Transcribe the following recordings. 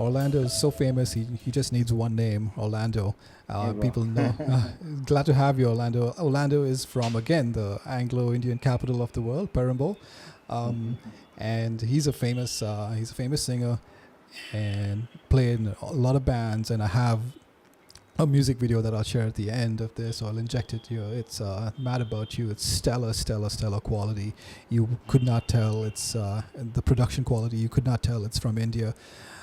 Orlando is so famous. He just needs one name, Orlando. Yeah, bro. People know. Glad to have you, Orlando. Orlando is from again the Anglo-Indian capital of the world, Perambur, um, and he's a famous singer and played in a lot of bands. And I have a music video that I'll share at the end of this. So I'll inject it here. It's Mad About You. It's stellar, stellar, stellar quality. You could not tell it's the production quality. You could not tell it's from India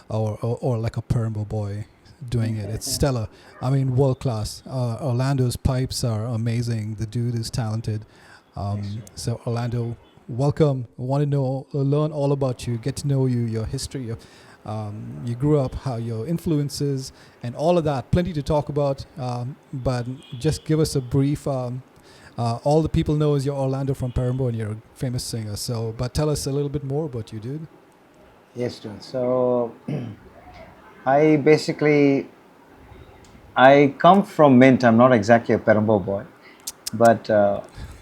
or like a Perambur boy doing it. It's stellar. I mean, world class. Orlando's pipes are amazing. The dude is talented. So Orlando, welcome. I want to learn all about you, get to know you, your history, you grew up, how your influences, and all of that. Plenty to talk about, but just give us a brief. All the people know is you're Orlando from Perambur and you're a famous singer. So, but tell us a little bit more about you, dude. Yes, dude. So I basically I come from Mint. I'm not exactly a Perambur boy, but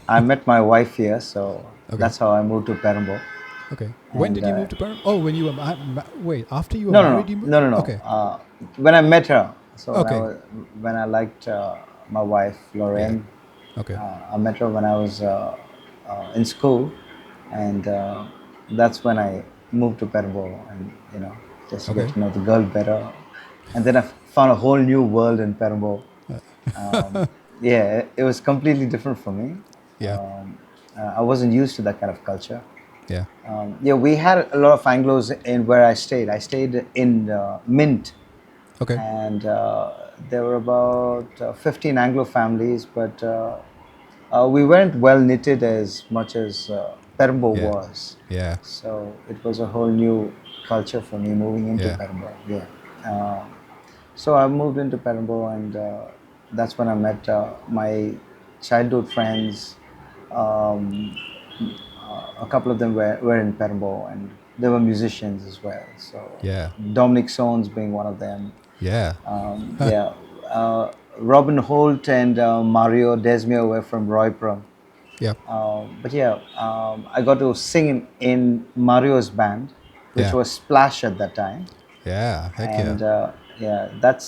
I met my wife here, so Okay. that's how I moved to Perambur. Okay. When And did you move to Perambur? Oh, when you were wait, after you were no, no, married, no, you moved? no, no, no. Okay. When I met her, so Okay. when I liked my wife Lorraine, Okay. I met her when I was in school, and that's when I moved to Perambur, and just to get Okay. to know the girl better. And then I found a whole new world in Perambur. Yeah, it was completely different for me. Yeah. I wasn't used to that kind of culture. Yeah. Yeah, we had a lot of Anglos in where I stayed. I stayed in Mint, Okay. and there were about 15 Anglo families, but we weren't well knitted as much as Perambur Yeah. was. Yeah. So it was a whole new culture for me moving into Yeah. Perambur. Yeah. So I moved into Perambur, and that's when I met my childhood friends. Um, a couple of them were in Perambur, and they were musicians as well. So Yeah. Dominic Sones being one of them. Yeah. Yeah. Robin Holt and Mario Desmia were from Royprom. Yep. But yeah, I got to sing in Mario's band, which Yeah. was Splash at that time. Yeah. Heck And yeah. yeah, that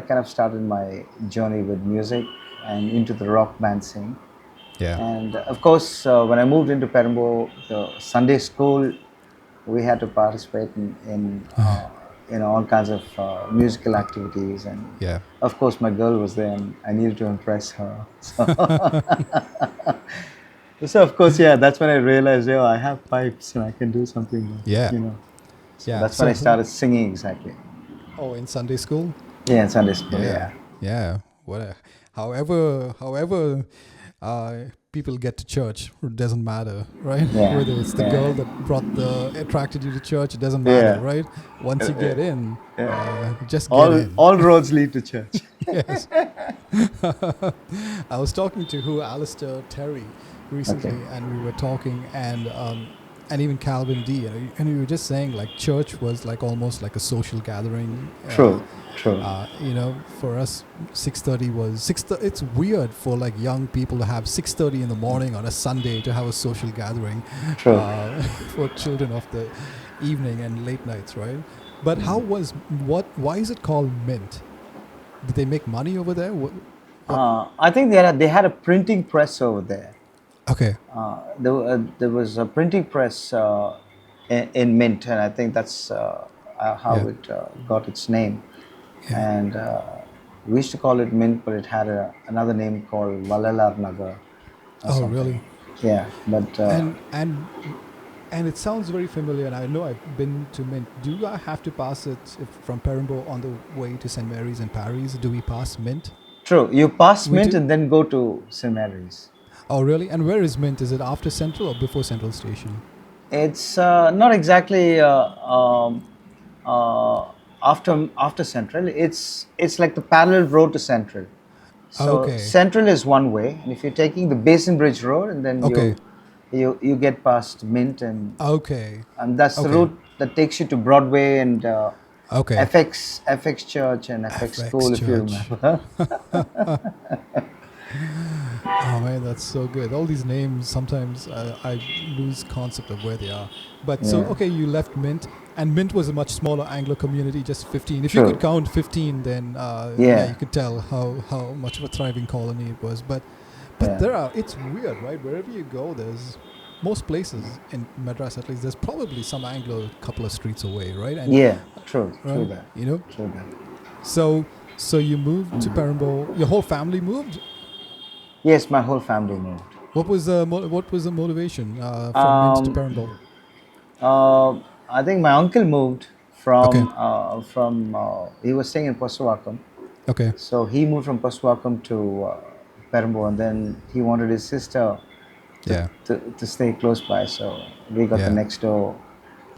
kind of started my journey with music and into the rock band scene. Yeah. And of course, when I moved into Perambur, the Sunday school, we had to participate in all kinds of musical activities. And Yeah. of course, my girl was there, and I needed to impress her. So, so of course, yeah, that's when I realized, yeah, I have pipes and I can do something. Yeah. So Yeah. that's when I started singing exactly. Oh, in Sunday school. Yeah, in Sunday school. Yeah. Yeah. Yeah. However, people get to church, it doesn't matter, right? Yeah. Whether it's the Yeah. girl that attracted you to church, it doesn't matter, Yeah. right? Once you get in, just get All in. all roads lead to church. Yes. I was talking to Alistair Terry recently, Okay. and we were talking, and even Calvin D, and we were just saying like church was like almost like a social gathering. True. True. For us, 6:30 was 6. It's weird for like young people to have 6:30 in the morning on a Sunday to have a social gathering. True. For children of the evening and late nights, right? But why is it called Mint? Did they make money over there? I think they had a printing press over there. Okay. There was a printing press in Mint, and I think that's how Yeah. it got its name. Yeah. And we used to call it Mint, but it had another name called Valalar Nagar. or Oh, something. really? Yeah, but And it sounds very familiar, and I know I've been to Mint. Do I have to pass it from Perambur on the way to St. Mary's in Paris? Do we pass Mint? true. You pass We Mint do? and then go to St. Mary's. Oh, really? And where is Mint? Is it after Central or before Central Station? It's not exactly after Central. It's like the parallel road to Central. So Okay. Central is one way, and if you're taking the Basin Bridge Road, and then Okay. you get past Mint, and Okay. that's the Okay. route that takes you to Broadway and Okay. FX Church and FX FX School, if you Church. remember. Oh man, that's so good. All these names, sometimes I lose concept of where they are. But so, Yeah. okay, you left Mint, and Mint was a much smaller Anglo community, just 15. If you could True. count 15, then yeah, Yeah. you could tell how much of a thriving colony it was. But Yeah. there are, it's weird, right? Wherever you go, there's most places in Madras at least. There's probably some Anglo a couple of streets away, right? And Yeah. True. True right, that. you know. True that. So so you moved to Perambur. Your whole family moved. Yes, my whole family moved. What was the motivation from Mint to Um, Perambur? I think my uncle moved Okay. from he was staying in Paswakam, Okay. so he moved from Paswakam to Perambur, and then he wanted his sister Yeah. to stay close by, so we got the Yeah. next door.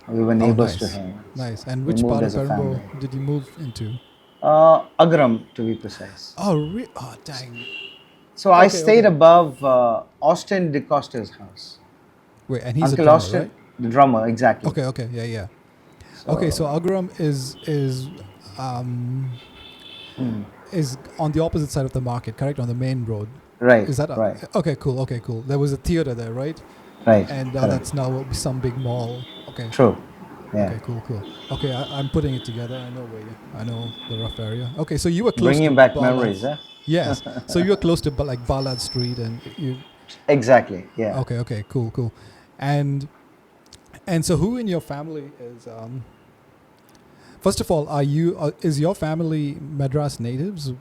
We were Oh, neighbors to nice. him. So Nice. And we which moved part of as a Perambur family. did you move into? Agram, to be precise. Oh, dang. So I Okay. stayed Okay. above Austin DeCosta's house. Wait, and he's a Uncle drummer, Austin, right? the drummer, exactly. Okay. Okay. Yeah. Yeah. Okay. So So, Agram um mm, is on the opposite side of the market, correct? On the main road. right, Is that right, okay? Cool. Okay. Cool. There was a theater there, right? right, And correct. that's now some big mall. Okay. True. Yeah. Okay, cool, cool. Okay, I'm putting it together. I know the rough area. Okay, so you were close to Bringing back Ballad. memories, huh? Yes, so you were close to like Ballad Street, and you. Exactly. Yeah. Okay, okay, cool, cool. And and so who in your family is? First of all, is your family Madras natives?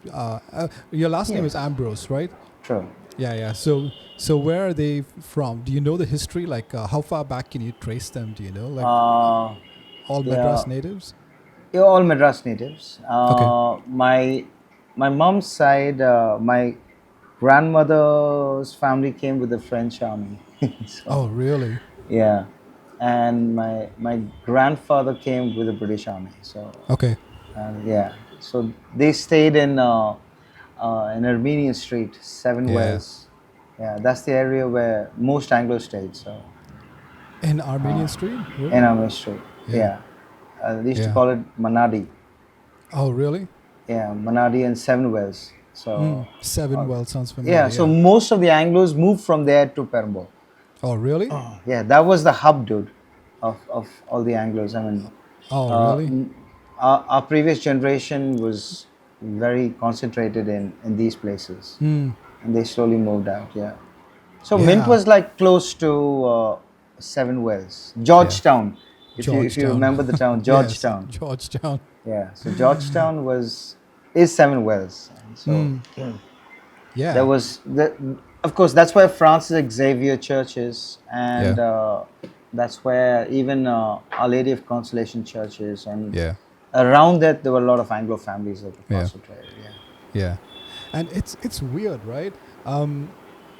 Your last name is Yes. Ambrose, right? True. Yeah, yeah. So where are they from? Do you know the history? Like, how far back can you trace them? Do you know? Like, Uh, all yeah. Madras natives? You're all Madras natives. Okay. My mom's side, my grandmother's family came with the French army. So Oh, really? yeah, and my grandfather came with the British army. So Okay. yeah, so they stayed in Armenian Street, Seven Yeah. Wells. Yeah, that's the area where most Anglo stayed. So In Armenian Street? in Really? Armenian Street, Yeah. yeah, they used to Yeah. call it Manadi. Oh, really? Yeah, Manadi and Seven Wells. So Seven uh, Well sounds familiar. yeah, so Yeah. most of the Anglos moved from there to Perambur. Oh, really? Yeah, that was the hub, dude, of all the Anglos. I mean, Oh, uh, really? m- our previous generation was very concentrated in these places, Hmm. and they slowly moved out. Yeah. So Mint Yeah. was like close to Seven Wells, Yeah. Georgetown. If you Georgetown. remember the town, Yes, Georgetown. Georgetown. Yeah. So Georgetown is Seven Wells. And so Yeah. there was of course that's where Francis Xavier Church is, and Yeah. that's where even Our Lady of Consolation Church is, and Yeah. around that there were a lot of Anglo families that were Yeah. concentrated. Yeah. Yeah. And it's weird, right?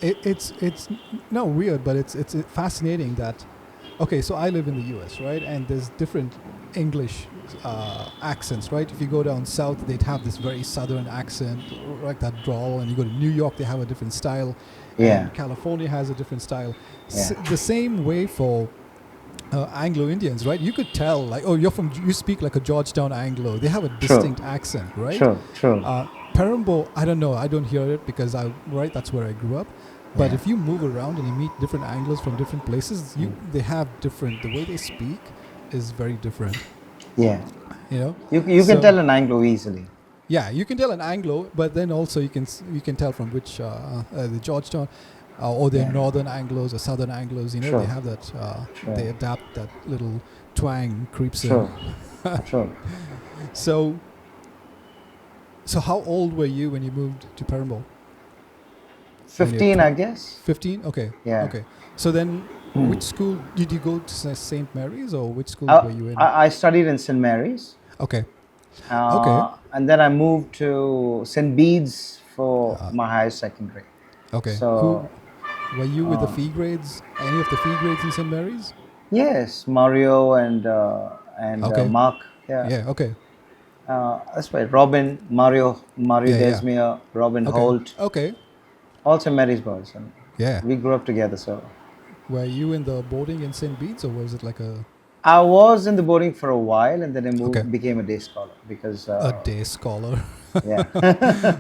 It's not weird, but it's fascinating that. Okay, so I live in the U.S., right? And there's different English accents, right? If you go down south, they'd have this very southern accent, like that drawl. And you go to New York, they have a different style. Yeah. And California has a different style. Yeah. The same way for Anglo Indians, right? You could tell, like, oh, you speak like a Georgetown Anglo. They have a distinct accent, right? True. True. Perambur, I don't know. I don't hear it because that's where I grew up. But Yeah. if you move around and you meet different Anglos from different places, they have different. The way they speak is very different. Yeah. You know. You So- can tell an Anglo easily. Yeah, you can tell an Anglo, but then also you can tell from which the Georgetown or they're Yeah. Northern Anglos or Southern Anglos. You know, Sure. they have that. Sure. They adapt that little twang creeps True. in. True. So how old were you when you moved to Perambur? 15, I guess. 15? Okay. Yeah. Okay. So then, Hmm. which school did you go to? St. Mary's, or which school were you in? I studied in St. Mary's. Okay. Okay. And then I moved to St. Bede's for my higher secondary. Okay. So, Were you with the fee grades? Any of the fee grades in St. Mary's? yes, Mario and Okay. Mark. Yeah. Yeah. Okay. That's right. Robin, Mario Yeah, yeah. Desmere, Robin Okay. Holt, Okay. all St. Mary's boys. And Yeah. we grew up together. So Were you in the boarding in St. Bede's, or was it like a? I was in the boarding for a while, and then I Okay. became a day scholar because, A day scholar. yeah,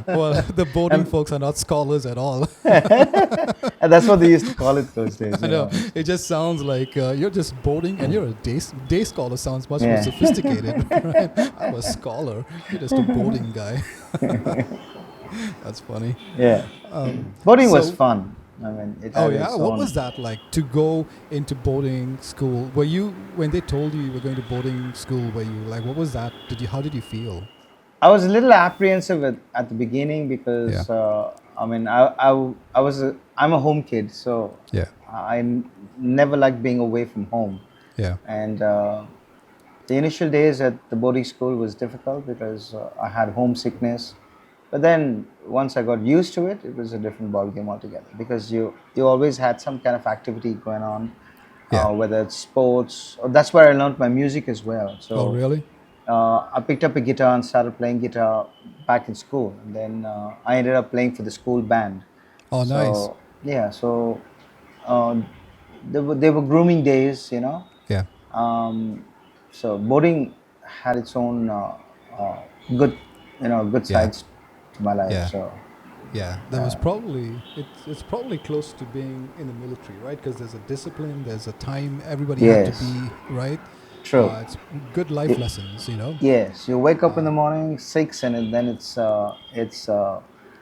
Well, the boarding and, folks are not scholars at all. and that's what they used to call it those days, I you know. know. It just sounds like you're just boarding and you're a day scholar. Sounds much more Yeah, sophisticated, right? I'm a scholar. You're just a boarding guy. That's funny. yeah. Um, Boarding was so, fun. I mean, it oh had yeah, its what own. was that like to go into boarding school? Were you when they told you you were going to boarding school? Were you like, what was that? How did you feel? I was a little apprehensive at the beginning Yeah, because I mean I'm a home kid, so yeah, never liked being away from home. yeah, And the initial days at the boarding school was difficult because I had homesickness. But then once I got used to it, it was a different ball game altogether because you always had some kind of activity going on, yeah. whether it's sports. Or that's where I learned my music as well. Oh So really? I picked up a guitar and started playing guitar back in school, and then I ended up playing for the school band. Oh nice. So yeah, so uh, they were grooming days, you know. Yeah, Um, so boarding had its own uh, good, good yeah, sides to my life. yeah. So Yeah, there was probably it's probably close to being in the military, right? Because there's a discipline, there's a time everybody had to yes, be right. true. It's good life Y- lessons, you know. yes, you wake up in Uh, the morning 6, and then it's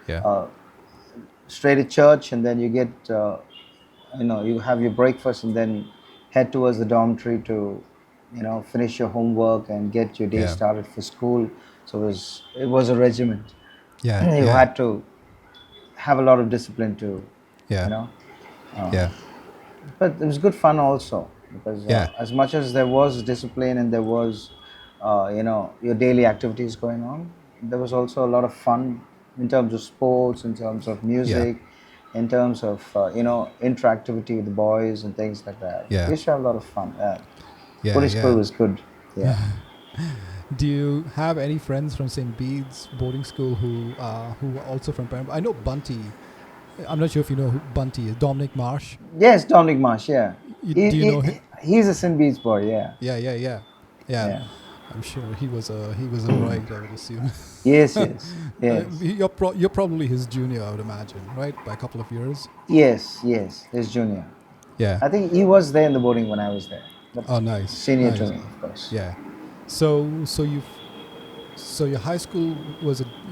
yeah, uh, straight to church, and then you get you have your breakfast, and then head towards the dormitory to finish your homework and get your day yeah, started for school. So it was a regiment. yeah, You yeah, had to have a lot of discipline to yeah, you know yeah, but it was good fun also because yeah, as much as there was discipline and there was your daily activities going on, there was also a lot of fun in terms of sports, in terms of yeah, music, in terms of interactivity with the boys and things like that. We yeah, used to have a lot of fun. yeah, Police school yeah. was good. Yeah. Do you have any friends from St. Bede's boarding school who are also from Perambur? I know Bunty. I'm not sure if you know who Bunty is. Dominic Marsh. Yes, Dominic Marsh. Yeah, Do you know him? he's a St. Bede's boy. Yeah. Yeah, yeah, yeah, yeah. Yeah. I'm sure he was a right. I would assume. Yes, yes, yes. You're probably his junior, I would imagine, right? By a couple of years. Yes, yes, his junior. Yeah. I think he was there in the boarding when I was there, but Oh, nice, senior to nice. me, of course. Yeah. So your high school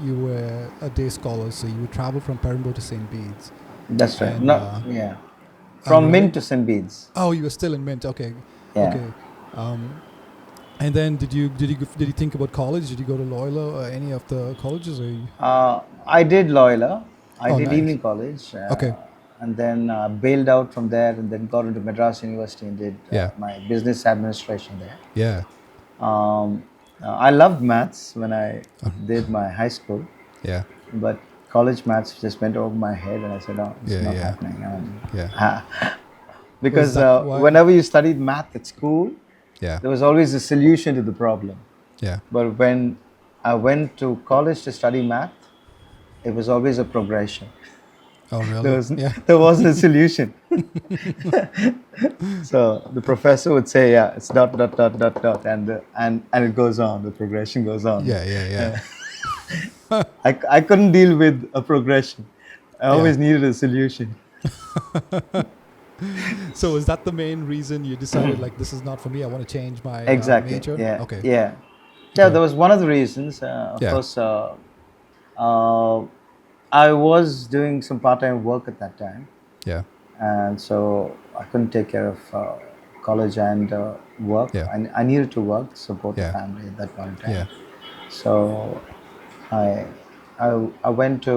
you were a day scholar, so you would travel from Perambur to St. Bede's, That's right. and No, yeah. oh From really? Mint to St. Bede's. Oh, you were still in Mint. Okay, Yeah. okay. Um, and then did you think about college? Did you go to Loyola or any of the colleges? Or I did Loyola. I oh, did nice. evening college, Okay. and then bailed out from there, and then got into Madras University and did Yeah. my business administration there. Yeah. Um, I loved maths when I Uh, did my high school, yeah. but college maths just went over my head, and I said, "No, it's Yeah. not Yeah. happening." Yeah. Was Because that why? whenever you studied math at school, Yeah. there was always a solution to the problem. Yeah. But when I went to college to study math, it was always a progression. Oh, There really? was Yeah. there wasn't a solution. So the professor would say, "Yeah, it's dot dot dot dot dot," and it goes on. The progression goes on. Yeah. Yeah. Yeah. I couldn't deal with a progression. I Yeah. always needed a solution. So is that the main reason you decided like this is not for me? I want to change my Exactly. major. Yeah. Okay. Yeah. Yeah. Okay. That was one of the reasons. Of Yeah. course, uh, I was doing some part-time work at that time, Yeah. and so I couldn't take care of college and work. Yeah. I needed to work to support the Yeah. family at that point in time. Yeah. So I I went to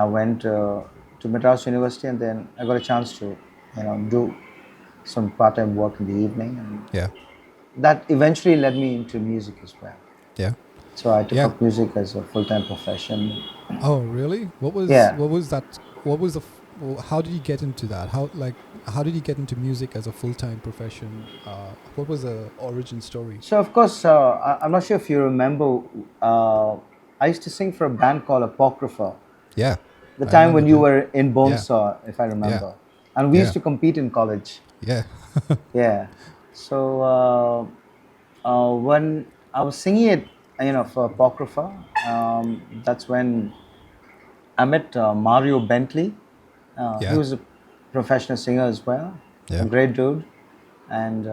I went to Madras University, and then I got a chance to do some part-time work in the evening, and Yeah. that eventually led me into music as well. Yeah. So I took Yeah. up music as a full-time profession. Oh, really? Yeah. What was that? What was how did you get into that? How did you get into music as a full-time profession? What was the origin story? So of course, I'm not sure if you remember. I used to sing for a band called Apocrypha. Yeah. The I time when remember you the were in yeah. Bonesaw, if I Yeah. remember, and we Yeah. used to compete in college. Yeah. Yeah. So when I was singing it, for Apocrypha, that's when I met Mario Bentley. He Yeah. was a professional singer as well, a Yeah. great dude, and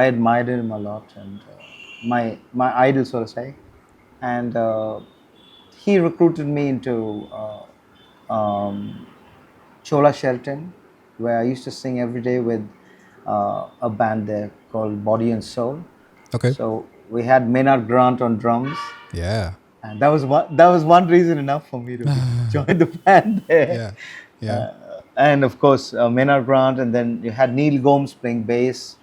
I admired him a lot, and my idol, so to say. And he recruited me into Chola Shelton, where I used to sing every day with a band there called Body and Soul. Okay. So we had Maynard Grant on drums, Yeah. and that was one reason enough for me to join the band there. Yeah. Yeah. And of course, Maynard Grant, and then you had Neil Gomes playing bass.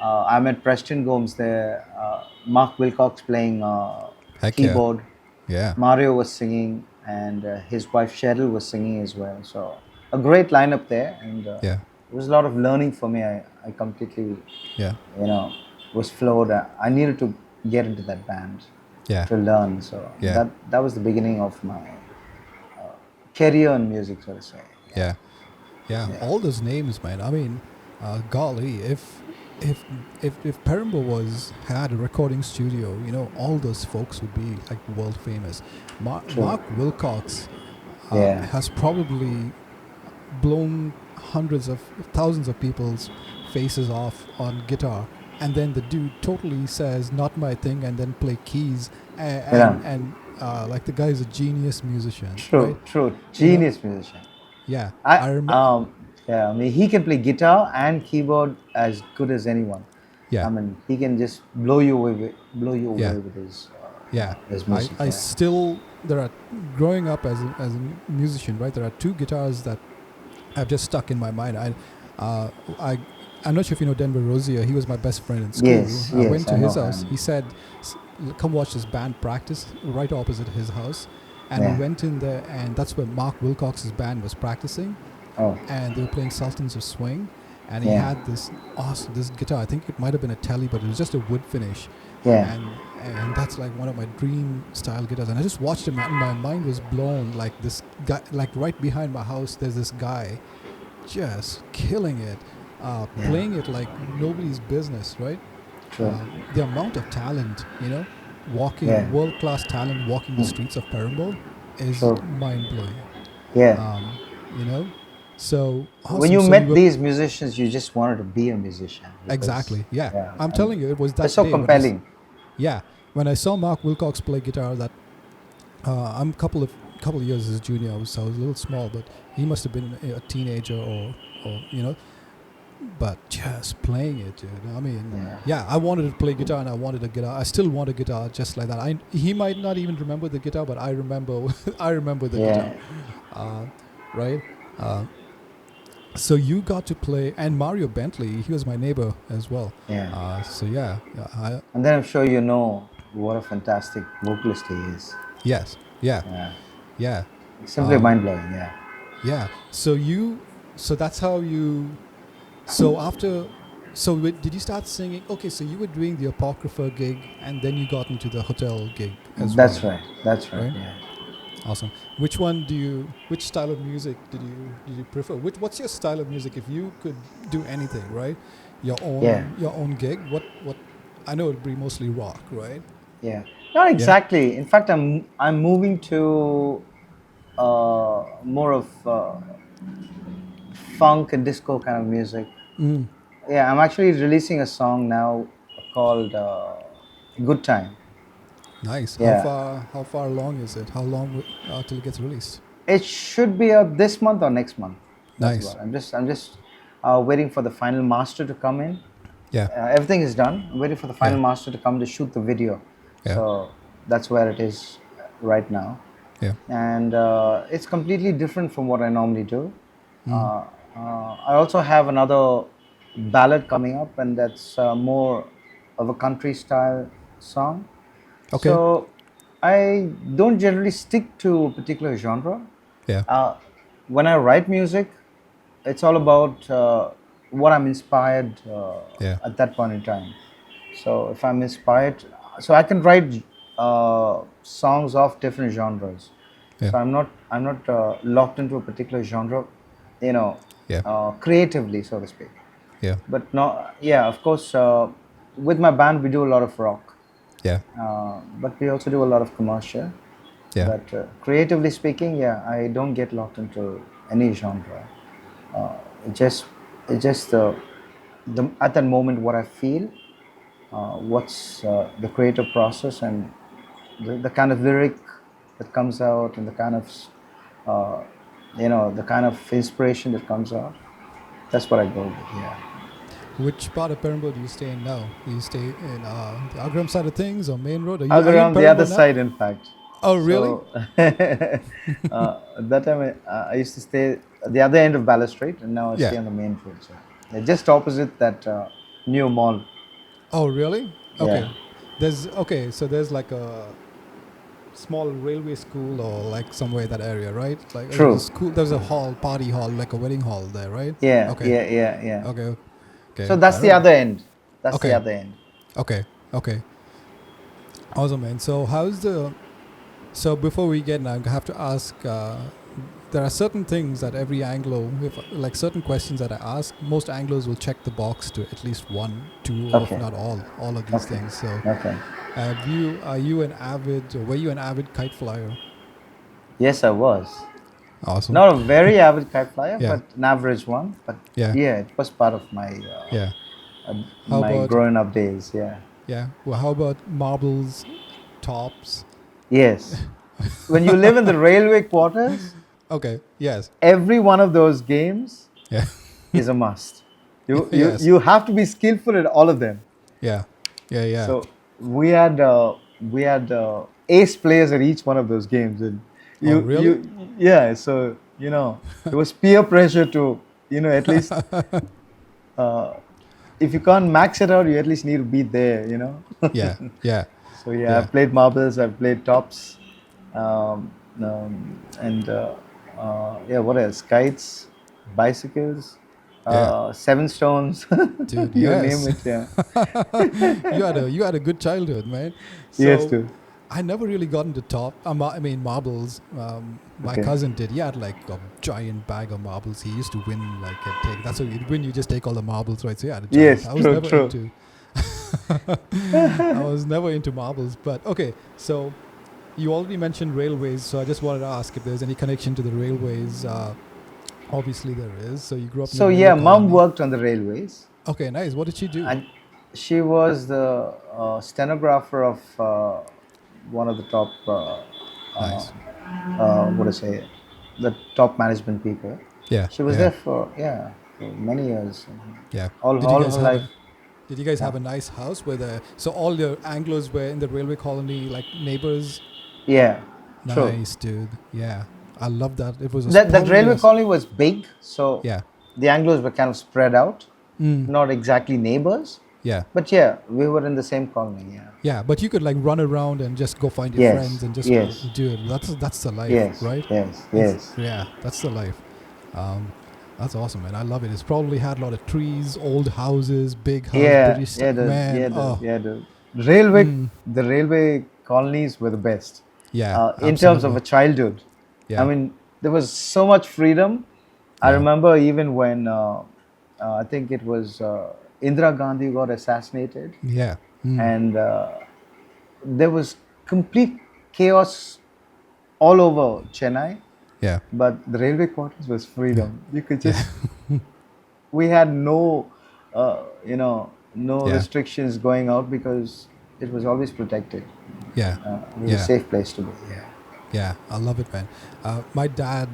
I met Preston Gomes there. Mark Wilcox playing Heck yeah. keyboard. Yeah. Mario was singing, and his wife Cheryl was singing as well. So a great lineup there, and Yeah. it was a lot of learning for me. I completely, Yeah. you know, was floored. I needed to get into that band Yeah. to learn. So Yeah. that was the beginning of my career in music, so to say. Yeah, Yeah. Yeah. yeah, All those names, man. I mean, golly, if if Perambur was had a recording studio, all those folks would be like world famous. true. Mark Wilcox Yeah, has probably blown hundreds of thousands of people's faces off on guitar, and then the dude totally says not my thing and then play keys, yeah, and like the guy is a genius musician, true, right? true. you know Genius musician. yeah, I I remember. yeah, I mean he can play guitar and keyboard as good as anyone. I Yeah. mean he can just blow you away Yeah. with his Yeah, his I, music. I Yeah, still there are growing up as a musician, right? There are two guitars that have just stuck in my mind. Uh, I I'm not sure if you know Denver Rozier. He was my best friend in school. yes, I went yes, to I know his house. him. He said, "Come watch this band practice right opposite his house." And we Yeah. went in there, and that's where Mark Wilcox's band was practicing, Oh, and they were playing Sultans of Swing. And he yeah, had this guitar. I think it might have been a Tele, but it was just a wood finish, yeah, and that's like one of my dream style guitars. And I just watched him, and my mind was blown. Like this guy, like right behind my house, there's this guy, just killing it, yeah. playing it like nobody's business, right? True. The amount of talent, Yeah, world class talent walking the streets of Perambur is true. mind blowing. Yeah. Um, you know, so When awesome. you So you met were these musicians, you just wanted to be a musician because, exactly, yeah. yeah, I'm and telling you, it was they're that so day compelling. yeah, when I saw Mark Wilcox play guitar, that I'm a couple of years his junior. I was a little small, but he must have been a teenager or. But just playing it, dude. I mean, Yeah, yeah, I wanted to play guitar and I wanted a guitar. I still want a guitar just like that. He might not even remember the guitar, but I remember I remember the guitar, yeah, uh, right? Uh, so you got to play, and Mario Bentley, he was my neighbor as well. yeah. So yeah, And then I'm sure you know what a fantastic vocalist he is. yes, yeah, Yeah, yeah, simply um, mind blowing. Yeah, yeah. So that's how you. So after, did you start singing? Okay, so you were doing the Apocrypha gig, and then you got into the hotel gig as that's well, right. That's right. right? Yeah. Awesome. Which style of music did you prefer? What's your style of music? If you could do anything, right? Yeah, Your own gig. What? I know it'd be mostly rock, right? yeah. Not Yeah. exactly. In fact, I'm moving to more of funk and disco kind of music. Mm. Yeah, I'm actually releasing a song now called "Good Time." Nice. Yeah, How far along is it? How long till it gets released? it should be out this month or next month. That's Nice. about. I'm just waiting for the final master to come in. Yeah. Everything is done. I'm waiting for the final Yeah. master to come to shoot the video. Yeah. So that's where it is right now, Yeah. and it's completely different from what I normally do. Mm. Uh, I also have another ballad coming up, and that's more of a country style song. Okay. So I don't generally stick to a particular genre. Yeah. Uh, when I write music, it's all about what I'm inspired Yeah. at that point in time. So if I'm inspired, so I can write songs of different genres. Yeah. So I'm not locked into a particular genre, you know, Yeah. creatively, so to speak. Yeah. But no, yeah, of course. With my band, we do a lot of rock, Yeah. but we also do a lot of commercial. Yeah. But creatively speaking, yeah, I don't get locked into any genre. Uh, it just, it just the at that moment what I feel, what's the creative process, and the kind of lyric that comes out, and the kind of uh, the kind of inspiration that comes out. That's what I go with. Yeah. Which part of Perambur do you stay in now? Do you stay in the Agram side of things or Main Road? Are you in Around the other Perambur now? side, in fact. Oh, really? So that time I used to stay at the other end of Ballast Street, and now I Yeah. stay on the main road. So just opposite that new mall. Oh, really? Yeah, Okay. So there's like a small railway school or like somewhere in that area, right? Like there's a true. school, there's a hall, party hall, like a wedding hall there, right? Yeah, Okay. yeah, yeah, yeah. Okay. So Okay. that's I the don't. other end. That's the Okay. other end. Okay. Okay. Awesome, man. So how's the? So before we get now, I have to ask. There are certain things that every Anglo, if like certain questions that I ask, most Anglos will check the box to at least one, two, or if Okay, not all of these okay, things. So, okay. are you an avid? Or were you an avid kite flyer? Yes, I was. Awesome. Not a very avid kite flyer, Yeah. but an average one. But Yeah. yeah, it was part of Yeah. How my about growing up days. Yeah. yeah? Well, how about marbles, tops? Yes. When you live in the railway quarters, Okay. Yes. every one of those games Yeah. is a must. Yes. You have to be skillful at all of them. Yeah. Yeah. Yeah. So we had ace players at each one of those games, and Oh, really? yeah. So it was peer pressure to at least uh, if you can't max it out, you at least need to be there. Yeah. Yeah. So yeah, Yeah. I've played marbles, I've played tops, and yeah, what else? Kites, bicycles, Yeah. seven stones, Dude, you name yes. it. Yeah. You had a good childhood, man. Yes, So too. I never really got into top. I mean marbles. My Okay. cousin did. He had like a giant bag of marbles. He used to win like a take. That's what you'd win. You just take all the marbles, right? So yeah, the giant. Yes, I was true, never true. into. I was never into marbles, but okay. So you already mentioned railways, so I just wanted to ask if there's any connection to the railways. Obviously there is. So you grew up in a So railway yeah, mom colony. worked on the railways, Okay, nice. What did she do? and she was the stenographer of one of the top, Nice. what to say, the top management people. Yeah, She was yeah, there for many years, yeah. all her life. Did you guys Yeah, have a nice house where the so all your Anglos were in the railway colony like neighbors? yeah, true. Nice, dude. Yeah, I love that. It was That probably railway colony was big, so yeah, the Anglos were kind of spread out, mm, not exactly neighbors, yeah, but yeah, we were in the same colony. Yeah. yeah. But you could like run around and just go find your friends Yes, and just yes, do it. That's the life, yes, right? yes, It's yes. yeah, that's the life. Um, that's awesome, man. I love it. It's probably had a lot of trees, old houses, big house, Yeah, British yeah, man. Oh, the railway, mm, the railway colonies were the best yeah, in terms of absolutely. a childhood. I Yeah, mean, there was so much freedom. I yeah, remember even when I think it was Indira Gandhi got assassinated, yeah, mm, and there was complete chaos all over Chennai. yeah, But the railway quarters was yeah, freedom. You could yeah, just, we had no, no yeah, restrictions going out because it was always protected. yeah, It was a yeah. safe place to be. Yeah. Yeah, I love it, man. My dad,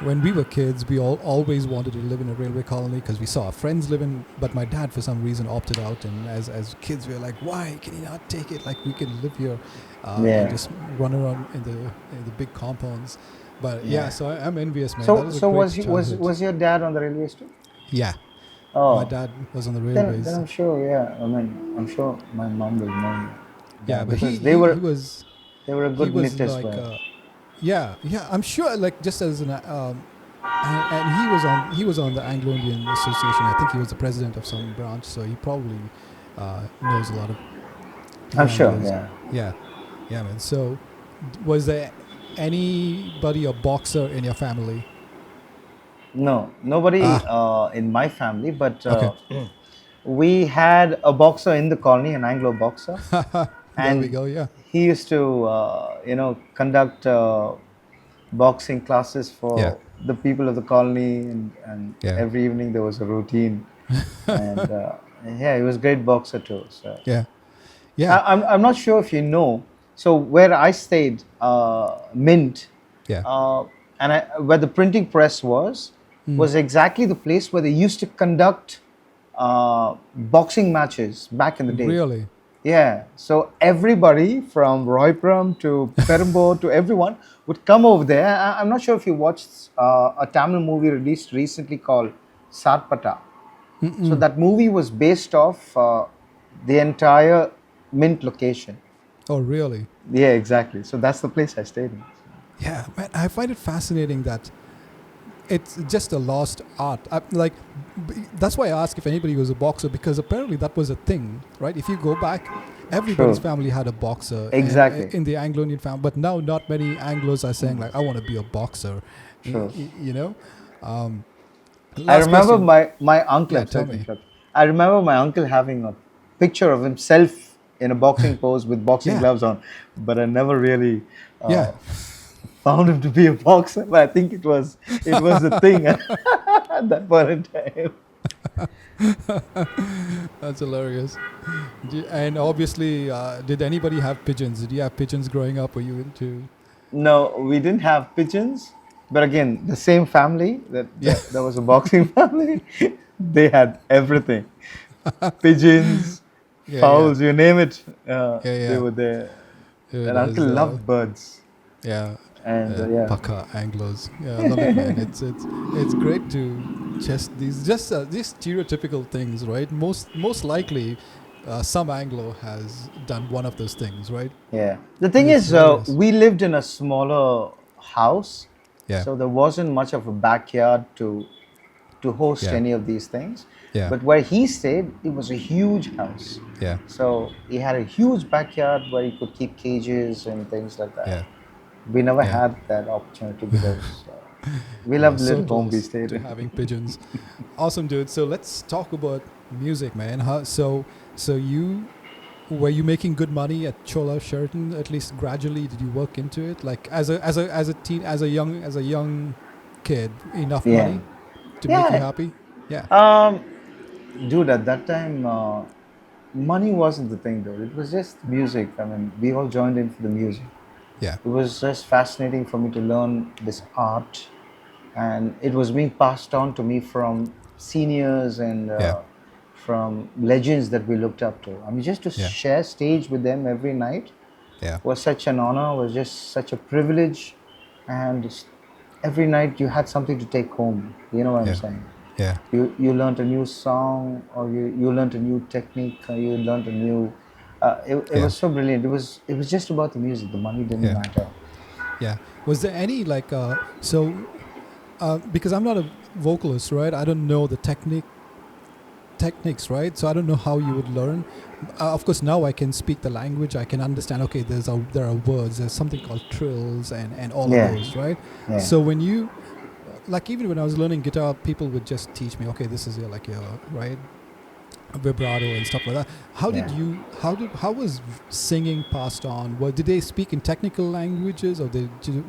when we were kids, we all always wanted to live in a railway colony because we saw our friends living. But my dad, for some reason, opted out. And as kids, we were like, "Why can he not take it? Like we can live here and Yeah. just run around in the big compounds." But yeah, Yeah. so I'm envious, man. That So, was a so great was childhood. was your dad on the railways too? Yeah, my Oh, dad was on the then railways. I'm sure. Yeah. I mean, I'm sure my mom will know Yeah, that but because they were a he good was knit as like well. yeah, yeah. I'm sure like just as an and he was on the Anglo Indian Association. I think he was the president of some branch, so he probably knows a lot of the I'm sure. Anglos. Yeah. Yeah, yeah, man. So, was there anybody a boxer in your family? No, nobody Ah, in my family, but okay. we had a boxer in the colony, an Anglo boxer, There we and go. Yeah. he used to, conduct boxing classes Yeah. for the people of the colony, and Yeah. every evening there was a routine, and yeah, he was a great boxer too. So Yeah. Yeah. I'm not sure if you know. So where I stayed, Mint, Yeah. uh, where the printing press was exactly the place where they used to conduct boxing matches back in the day. Really. Yeah, so everybody from Roypram to Perambur to everyone would come over there. I'm not sure if you watched a Tamil movie released recently called Satpata. So that movie was based off the entire Mint location. Oh, really? Yeah, exactly. So that's the place I stayed in. Yeah, man. I find it fascinating that it's just a lost art. That's why I ask if anybody was a boxer, because apparently that was a thing, right? If you go back, everybody's True. family had a boxer, and Exactly. in the Anglo-Indian family. But now, not many Anglos are saying like, "I want to be a boxer." True. You know. Um, I last remember question. my uncle. Yeah, I'm sorry tell to me. interrupt. I remember my uncle having a picture of himself in a boxing pose with boxing Yeah, gloves on, but I never really yeah. found him to be a boxer. But I think it was a thing at that point in time. That's hilarious. And obviously, did anybody have pigeons? Did you have pigeons growing up? Were you into? No, we didn't have pigeons, but again, the same family Yeah, that was a boxing family. They had everything: pigeons, yeah, yeah, fowls, you name it. yeah, They yeah. were there. Here it And uncle is. loved birds, Yeah, and yeah, Paka Anglos. Yeah, I love it, man. It's great to these stereotypical things, right? Most likely, some Anglo has done one of those things, right? yeah. The And thing it's is, hilarious. we lived in a smaller house, Yeah, so there wasn't much of a backyard to host yeah, any of these things. yeah, But where he stayed, it was a huge house. yeah, So he had a huge backyard where he could keep cages and things like that. yeah, We never yeah. had that opportunity because we We're loved the so little home we close stayed to in. having pigeons. Awesome, dude. So let's talk about music, man. So you were you making good money at Chola Sheraton? At least gradually, did you work into it? Like as a young kid, enough Yeah. money to make you Yeah. happy? Yeah, Um, Dude, at that time, money wasn't the thing, though. It was just music. I mean, we all joined in for the music. yeah, It was just fascinating for me to learn this art, and it was being passed on to me from seniors and yeah, from legends that we looked up to. I mean, just to yeah, share stage with them every night yeah, was such an honor, was just such a privilege, and just every night you had something to take home. You know what I'm yeah, saying? yeah, You learned a new song, or you learned a new technique, or you learned a new. It yeah, was so brilliant. It was just about the music. The money didn't yeah, matter. yeah. Was there any because I'm not a vocalist, right? I don't know the techniques, right? So I don't know how you would learn. Of course, now I can speak the language. I can understand. Okay, there are words. There's something called trills and all of Yeah, those, right? yeah, So when you like even when I was learning guitar, people would just teach me. Okay, this is your right vibrato and stuff like that. How did yeah. you? How was singing passed on? Well, did they speak in technical languages, or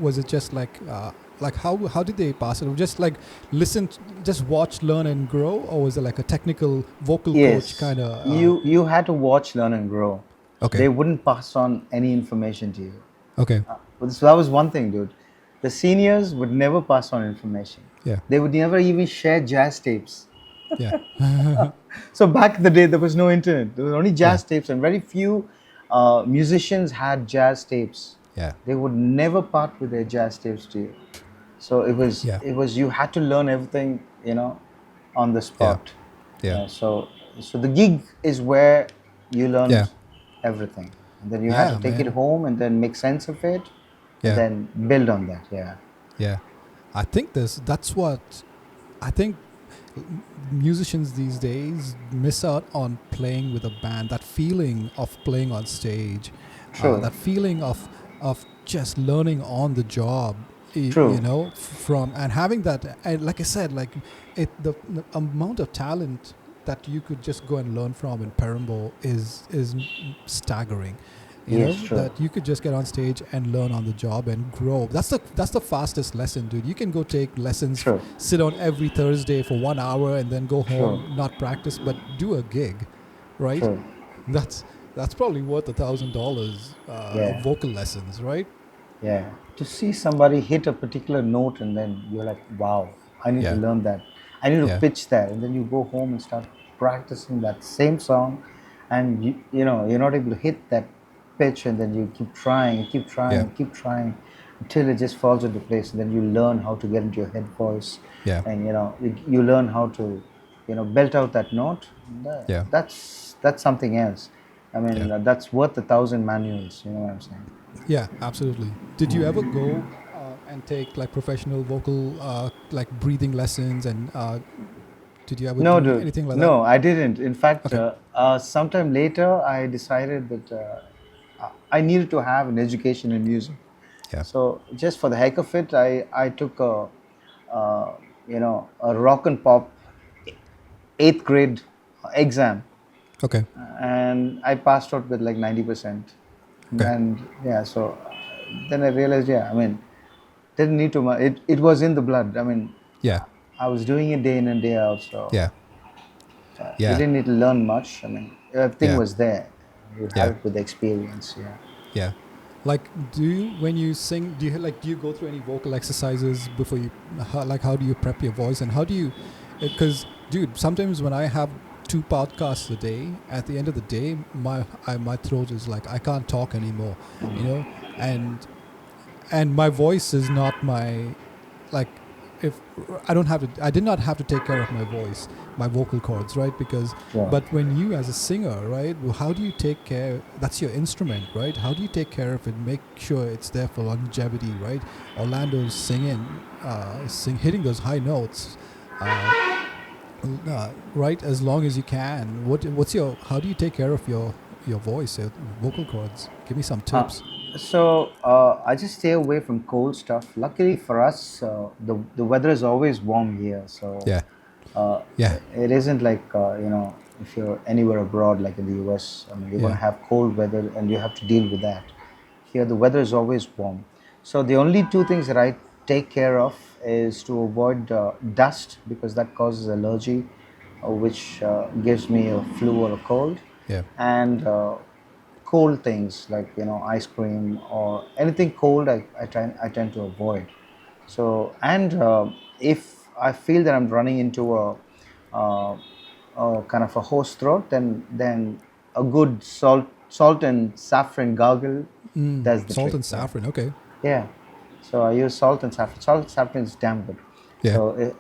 was it just like how did they pass it? Just like listen, just watch, learn, and grow, or was it like a technical vocal coach Yes, kind of? you had to watch, learn, and grow. Okay, They wouldn't pass on any information to you. okay, So that was one thing, dude. The seniors would never pass on information. yeah, They would never even share jazz tapes. yeah, So back in the day, there was no internet. There was only yeah, jazz tapes, and very few musicians had jazz tapes. yeah, They would never part with their jazz tapes to you. So it was yeah, it was you had to learn everything, on the yeah, spot. yeah, So the gig is where you yeah, learned everything, and then you had to yeah, take it man, home and then make sense of it, and yeah, then build on that. Yeah. yeah. I think that's what I think musicians these days miss out on playing with a band. That feeling of playing on stage, True. that feeling of just learning on the job, True. from and having that, and like I said, like the amount of talent that you could just go and learn from in Perambur is staggering. Yes, true. That you could just get on stage and learn on the job and grow. That's the fastest lesson, dude. You can go take lessons, True. sit on every Thursday for 1 hour, and then go True. home, not practice, but do a gig, right? True. That's probably worth $1,000 Yeah. vocal lessons, right? Yeah. To see somebody hit a particular note and then you're like, wow, I need to Yeah. learn that. I need to Yeah. pitch that. And then you go home and start practicing that same song. And you're not able to hit that pitch. And then you keep trying, keep Yeah. trying, keep trying until it just falls into place. And then you learn how to get into your head voice. Yeah. And, you learn how to, belt out that note. Yeah. That's something else. I mean, Yeah. that's worth 1,000 manuals. You know what I'm saying? Yeah, absolutely. Did you ever go and take like professional vocal, like breathing lessons, and did you ever No, do dude. anything like that? No, I didn't. In fact, Okay. sometime later, I decided that I needed to have an education in music. Yeah. So just for the heck of it, I took a rock and pop eighth grade exam, Okay. and I passed out with like 90%. Okay. And yeah, so then I realized, yeah, I mean, didn't need to. It was in the blood. I mean, Yeah. I was doing it day in and day out, so. Yeah. You Yeah. didn't need to learn much. I mean, everything Yeah. was there. You Yeah. have it with the experience. Yeah. Yeah. Like, when you sing, do you go through any vocal exercises before you, how do you prep your voice, and how do you, because, dude, sometimes when I have 2 podcasts a day, at the end of the day, my throat is like, I can't talk anymore, and my voice is not my, like, if I did not have to take care of my voice, my vocal cords, right? Because, Yeah. but when you as a singer, right, well, how do you take care? That's your instrument, right? How do you take care of it? Make sure it's there for longevity, right? Orlando's singing, hitting those high notes, right? As long as you can. How do you take care of your voice, your vocal cords? Give me some tips. So I just stay away from cold stuff. Luckily for us, the weather is always warm here. So Yeah. uh, Yeah. it isn't like if you're anywhere abroad, like in the US. I mean, you're Yeah. gonna have cold weather and you have to deal with that. Here, the weather is always warm. So the only two things that I take care of is to avoid dust, because that causes allergy, which gives me a flu or a cold, Yeah. and cold things like ice cream or anything cold. I tend to avoid. So, and if I feel that I'm running into uh, a kind of a hoarse throat, then a good salt and saffron gargle does the Salt trick. and Yeah. saffron. Okay. Yeah. So I use salt and saffron. Salt and saffron is damn good. Yeah. So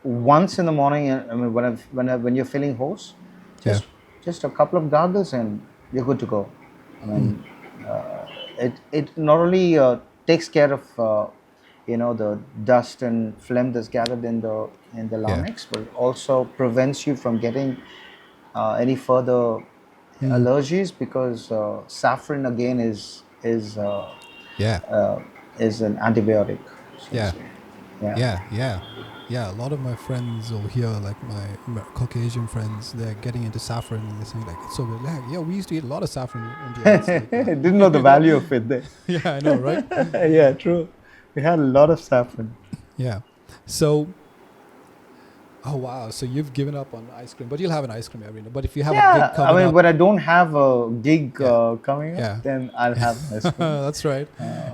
once in the morning, I mean, when you're feeling hoarse, Yeah. just a couple of gargles and you're good to go. I mean, it not only takes care of the dust and phlegm that's gathered in the Yeah. larynx, but also prevents you from getting any further allergies, because saffron again Yeah. is an antibiotic. Yeah. So, yeah. Yeah. A lot of my friends over here, like my Caucasian friends, they're getting into saffron, and they're saying like, it's so good. Like, yeah, we used to eat a lot of saffron in India. It's like, Didn't know the value of it there. yeah, I know, right? Yeah, true. We had a lot of saffron. Yeah. So, oh wow. So you've given up on ice cream, but you'll have an ice cream every night. But if you have a Yeah, gig I coming mean, up, when I don't have a gig Yeah. coming up, Yeah. then I'll have an ice cream. that's right.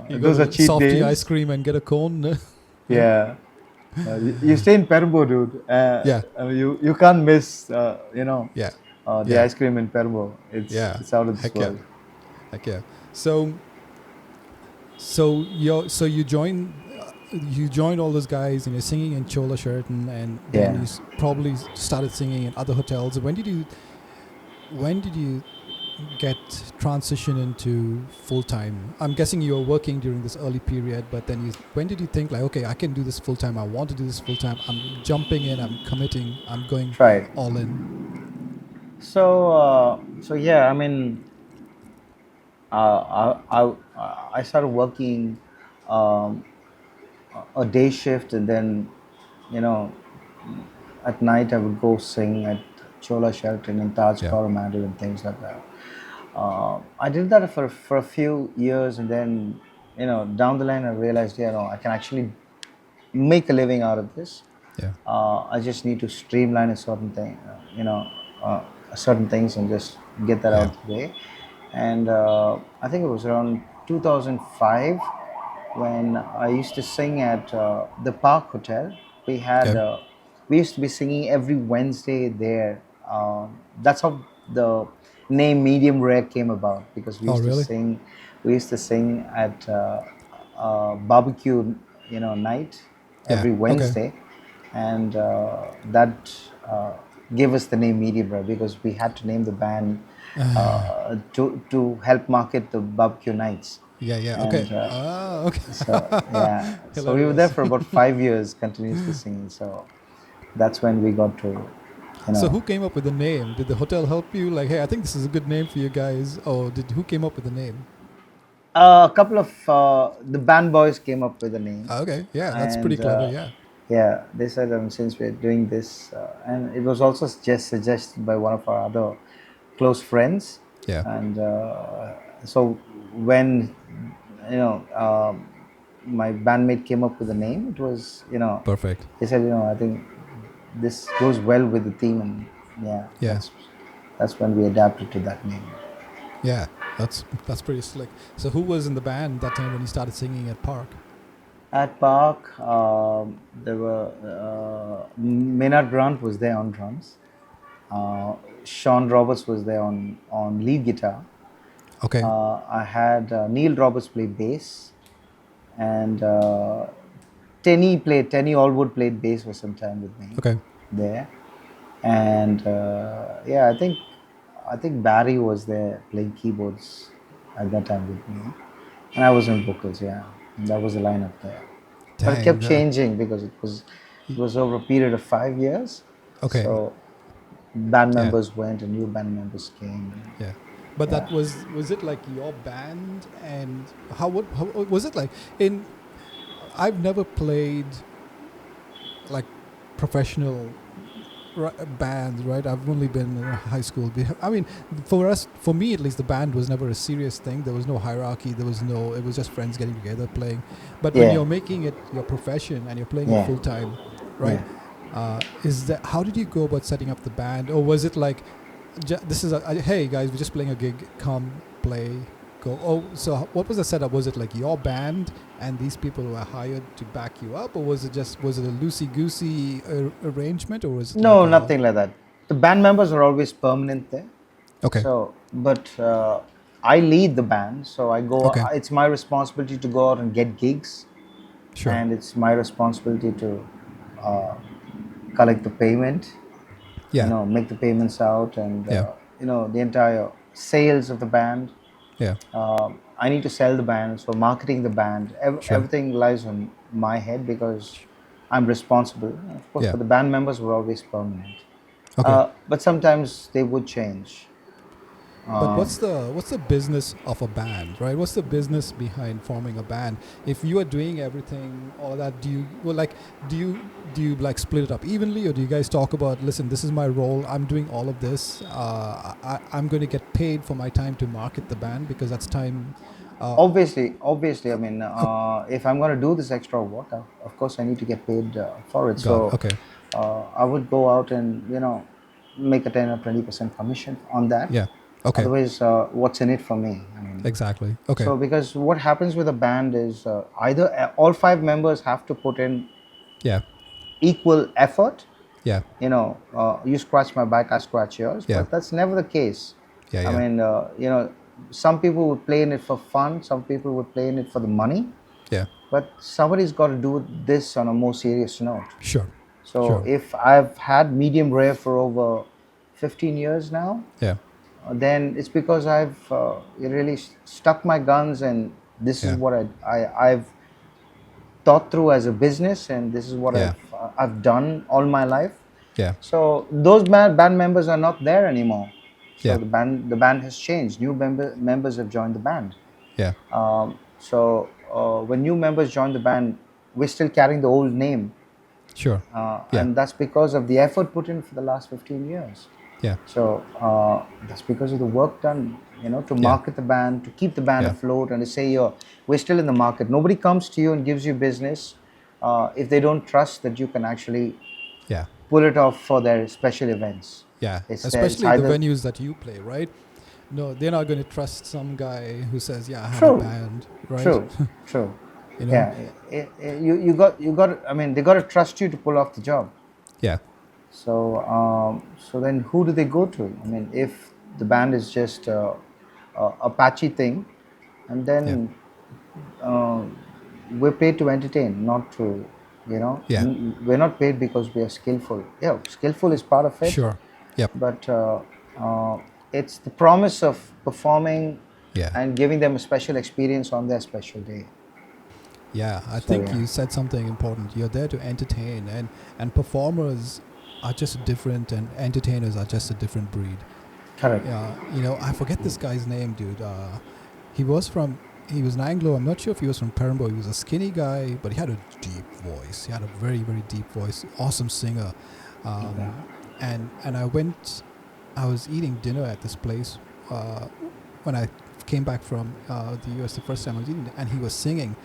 You Those go are to cheat softy days. ice cream and get a cone. Yeah. You stay in Perambur, dude. Yeah. I mean, you can't miss, Yeah. the Yeah. ice cream in Perambur. Yeah. It's out of this Heck yeah. world. Heck yeah. So you joined all those guys, and you're singing in Chola Sheraton, and then Yeah. you probably started singing in other hotels. When did you get transition into full time? I'm guessing you were working during this early period, but then when did you think like, okay, I can do this full time. I want to do this full time. I'm jumping in. I'm committing. I'm going Right. all in. So yeah, I mean, I started working. Um, a day shift, and then, you know, at night I would go sing at Chola Sheraton in Taj Yeah. Coromandel and things like that. I did that for a few years, and then, down the line I realized, I can actually make a living out of this. Yeah. I just need to streamline a certain thing, certain things, and just get that Yeah. out of the way. And I think it was around 2005 when I used to sing at the Park Hotel. We had Okay. we used to be singing every Wednesday there. That's how the name Medium Rare came about, because Oh, really? we used to sing at barbecue, night Yeah. every Okay. Wednesday, and that gave us the name Medium Rare, because we had to name the band to help market the barbecue nights. Yeah. Yeah. Okay. And Okay. so yeah, so we were there Hilarious. for about 5 years continuously singing. So that's when we got to, you So know, who came up with the name? Did the hotel help you? Like, hey, I think this is a good name for you guys. Or did who came up with the name? a couple of the band boys came up with a name, Okay. Yeah, that's pretty and clever. Yeah. yeah, they said, since we're doing this, and it was also just suggested by one of our other close friends, Yeah. and so when, my bandmate came up with the name, it was, Perfect. he said, I think this goes well with the theme, and yeah, Yeah. that's when we adapted to that name. Yeah. That's pretty slick. So who was in the band that time when you started singing at Park? At Park, there were Maynard Grant was there on drums. Uh, Sean Roberts was there on lead guitar. Okay. I had Neil Roberts play bass, and Tenny Allwood played bass for some time with me Okay. there. And yeah, I think Barry was there playing keyboards at that time with me, and I was on vocals. Yeah, that was the lineup there. But it Dang. kept changing because it was over a period of 5 years. Okay. So band Yeah. members went and new band members came. Yeah. But Yeah. that was it like your band, and how was it like in I've never played like professional bands, right? I've only been in high school. I mean, for me at least, the band was never a serious thing. There was no hierarchy. It was just friends getting together playing. But when Yeah. you're making it your profession and you're playing it Yeah. full time, right? Yeah. Is that how did you go about setting up the band, or was it like, this is hey guys, we're just playing a gig, come play, go? Oh, so what was the setup? Was it like your band and these people were hired to back you up, or was it a loosey goosey arrangement, or was it like No, a nothing like that. The band members are always permanent there. okay, So, but I lead the band, so I go. okay, It's my responsibility to go out and get gigs, sure, and it's my responsibility to uh, collect the payment. yeah, Make the payments out, and yeah, the entire sales of the band. yeah, I need to sell the band, so marketing the band, sure, everything lies on my head because I'm responsible. Of course, yeah, but the band members were always permanent. okay. But sometimes they would change. But Um, what's the business of a band, right? What's the business behind forming a band? If you are doing everything, all of that, do you like split it up evenly, or do you guys talk about, listen, this is my role, I'm doing all of this, I'm going to get paid for my time to market the band because that's time. obviously, I mean, Oh, if I'm going to do this extra work, of course, I need to get paid for it. God, So okay, I would go out and make a 10 or 20% commission on that. yeah, okay, Otherwise, what's in it for me? I mean, exactly, okay, so because what happens with a band is either all five members have to put in yeah, equal effort. yeah, You scratch my back, I scratch yours, yeah, but that's never the case. yeah, I yeah, mean, some people would play in it for fun, some people would play in it for the money, yeah, but somebody's got to do this on a more serious note. sure, So sure, if I've had medium rare for over 15 years now, yeah, then it's because I've really stuck my guns, and this is yeah, what I've thought through as a business, and this is what yeah, I've done all my life. yeah, So those band members are not there anymore. So yeah, the band has changed. New members have joined the band. yeah, So when new members join the band, we're still carrying the old name, Sure. Yeah. and that's because of the effort put in for the last 15 years. Yeah. So that's because of the work done, to Yeah. market the band, to keep the band Yeah. afloat, and to say, "Yo, we're still in the market." Nobody comes to you and gives you business if they don't trust that you can actually Yeah. pull it off for their special events. Yeah. It's Especially the either venues that you play, right? No, they're not going to trust some guy who says, "Yeah, I have a true, band," right? true, true. you know. Yeah, you got. I mean, they got to trust you to pull off the job. Yeah. So then who do they go to? I mean, if the band is just a patchy thing, and Yeah. then uh, we're paid to entertain, not to, Yeah. we're not paid because we are skillful. Yeah, skillful is part of it, Sure. Yep. but uh, it's the promise of performing Yeah. and giving them a special experience on their special day. Yeah, I So think yeah, you said something important. You're there to entertain, and performers are just different, and entertainers are just a different breed. correct. Yeah, I forget this guy's name, dude. He was from he was an Anglo. I'm not sure if he was from Perambur. He was a skinny guy, but he had a deep voice. He had a very, very deep voice. Awesome singer. Yeah. And I was eating dinner at this place when I came back from the US the first time I was eating, and he was singing.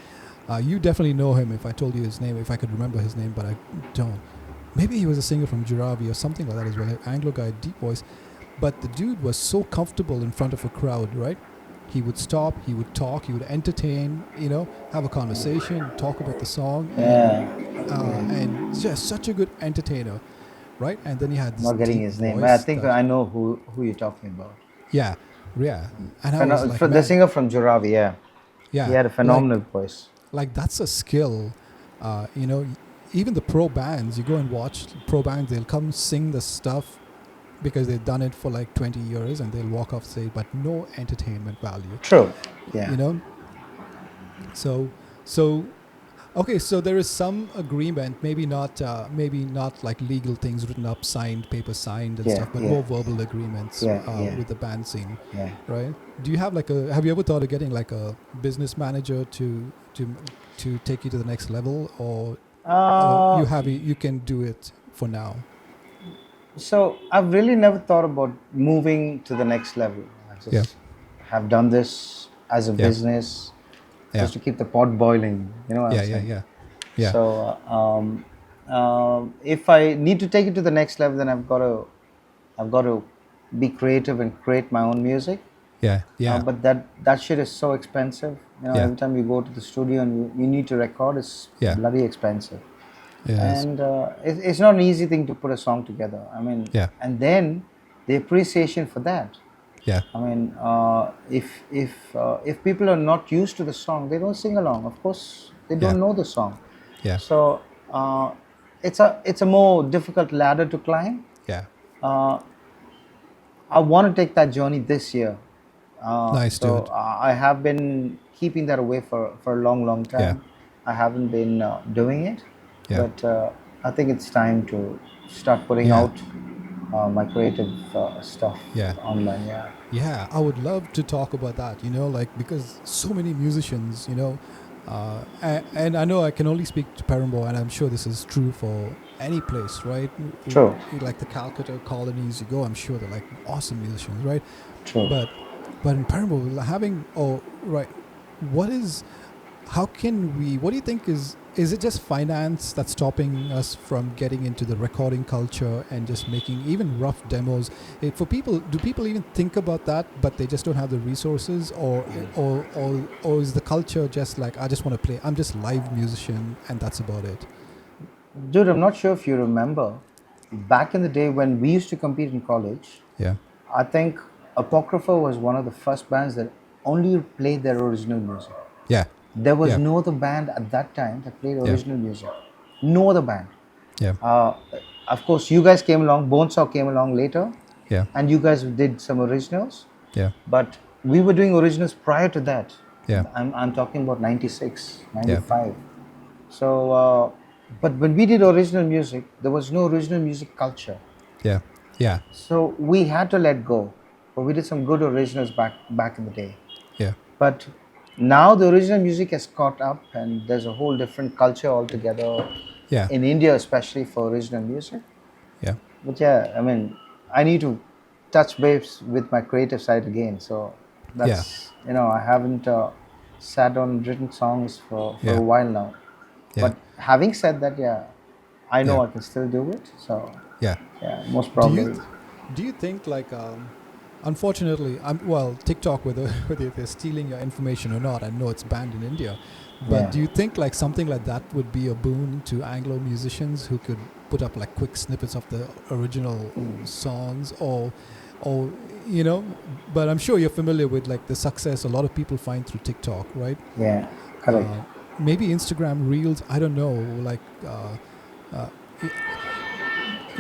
You definitely know him if I told you his name, if I could remember his name, but I don't. Maybe he was a singer from Jaravi or something like that as well. An Anglo guy, deep voice. But the dude was so comfortable in front of a crowd, right? He would stop, he would talk, he would entertain, have a conversation, talk about the song, and just such a good entertainer, right? And then he had I'm this not getting deep his name, but I voice think that, I know who you're talking about. yeah, yeah. And I was like, The man, singer from Jaravi, yeah. He yeah, had a phenomenal voice. like that's a skill. Even the pro bands, you go and watch pro bands, they'll come sing the stuff because they've done it for like 20 years and they'll walk off stage, but no entertainment value. True. Yeah. You know, so so okay, so there is some agreement, maybe not like legal things written up, signed, paper signed and Yeah. stuff, but Yeah. more verbal agreements Yeah. with the band scene, Yeah. right? Do you have have you ever thought of getting like a business manager to take you to the next level, or you can do it for now? So I've really never thought about moving to the next level. I Yeah, just have done this as a yeah, business, yeah, just to keep the pot boiling. You know what I'm yeah, yeah, saying? yeah, yeah, So if I need to take it to the next level, then I've got to be creative and create my own music. yeah, yeah, But that shit is so expensive. yeah, Every time you go to the studio and you need to record, it's yeah. bloody expensive. It is. And it's not an easy thing to put a song together. I mean, Yeah, and then the appreciation for that. yeah, I mean, if people are not used to the song, they don't sing along. Of course, they yeah, don't know the song. yeah, So it's a more difficult ladder to climb. yeah. Uh, I want to take that journey this year. Nice, So dude. I have been keeping that away for a long, long Yeah, time. I haven't been doing it, yeah, but I think it's time to start putting yeah, out my creative stuff yeah. online. Yeah. Yeah, I would love to talk about that, like because so many musicians, and I know I can only speak to Perambur, and I'm sure this is true for any place, right? True. Like the Calcutta colonies, you go, I'm sure they're like awesome musicians, right? True. But in Perambur, right, what do you think is it just finance that's stopping us from getting into the recording culture and just making even rough demos? For people, do people even think about that, but they just don't have the resources, or is the culture just like, I just want to play, I'm just live musician and that's about it? Dude, I'm not sure if you remember, back in the day when we used to compete in college, Yeah, I think Apocrypha was one of the first bands that only played their original music. yeah, There was yeah, no other band at that time that played yeah, original music. No other band. yeah, Uh, of course, you guys came along, Bonesaw came along later, yeah, and you guys did some originals. yeah, But we were doing originals prior to that. yeah, I'm talking about 96, yeah, 95. So, but when we did original music, there was no original music culture. yeah, yeah, So we had to let go. But we did some good originals back in the day. yeah, But now the original music has caught up, and there's a whole different culture altogether Yeah. in India, especially for original music. Yeah. But yeah, I mean, I need to touch base with my creative side again. So Yeah. that's, I haven't sat on written songs for a Yeah. while now. Yeah. But having said that, yeah, I Yeah. know I can still do it. So Yeah. yeah, most Do you probably. do you think like unfortunately well TikTok whether whether they're stealing your information or not, I know it's banned in India, but Yeah. do you think like something like that would be a boon to Anglo musicians who could put up like quick snippets of the original songs or but I'm sure you're familiar with like the success a lot of people find through TikTok, right? Yeah. Correct. uh, Maybe Instagram Reels, I don't know, like uh,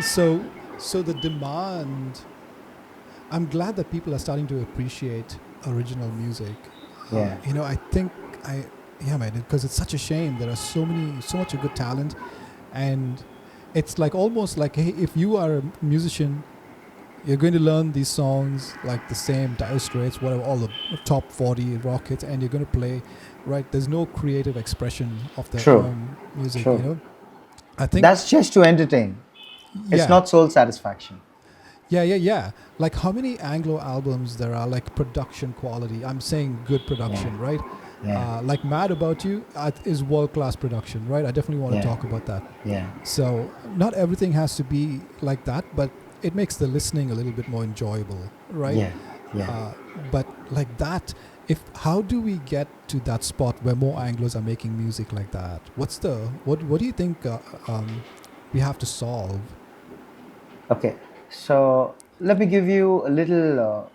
so so the demand, I'm glad that people are starting to appreciate original music. Yeah. I think I, yeah, man, because it's such a shame. There are so much of good talent, and it's like almost like, hey, if you are a musician, you're going to learn these songs like the same Dire Straits, whatever, all the top 40 rock hits, and you're going to play, right? There's no creative expression of their True. own music. True. I think, That's just to entertain. It's yeah. not soul satisfaction. Yeah, yeah, yeah. Like how many Anglo albums there are, like production quality. I'm saying good Yeah. production, right? Yeah. Like Mad About You is world class production, right? I definitely want to Yeah. talk about that. Yeah. So not everything has to be like that, but it makes the listening a little bit more enjoyable, right? Yeah. Yeah. But like that, if how do we get to that spot where more Anglos are making music like that? What do you think we have to solve? Okay. So let me give you a little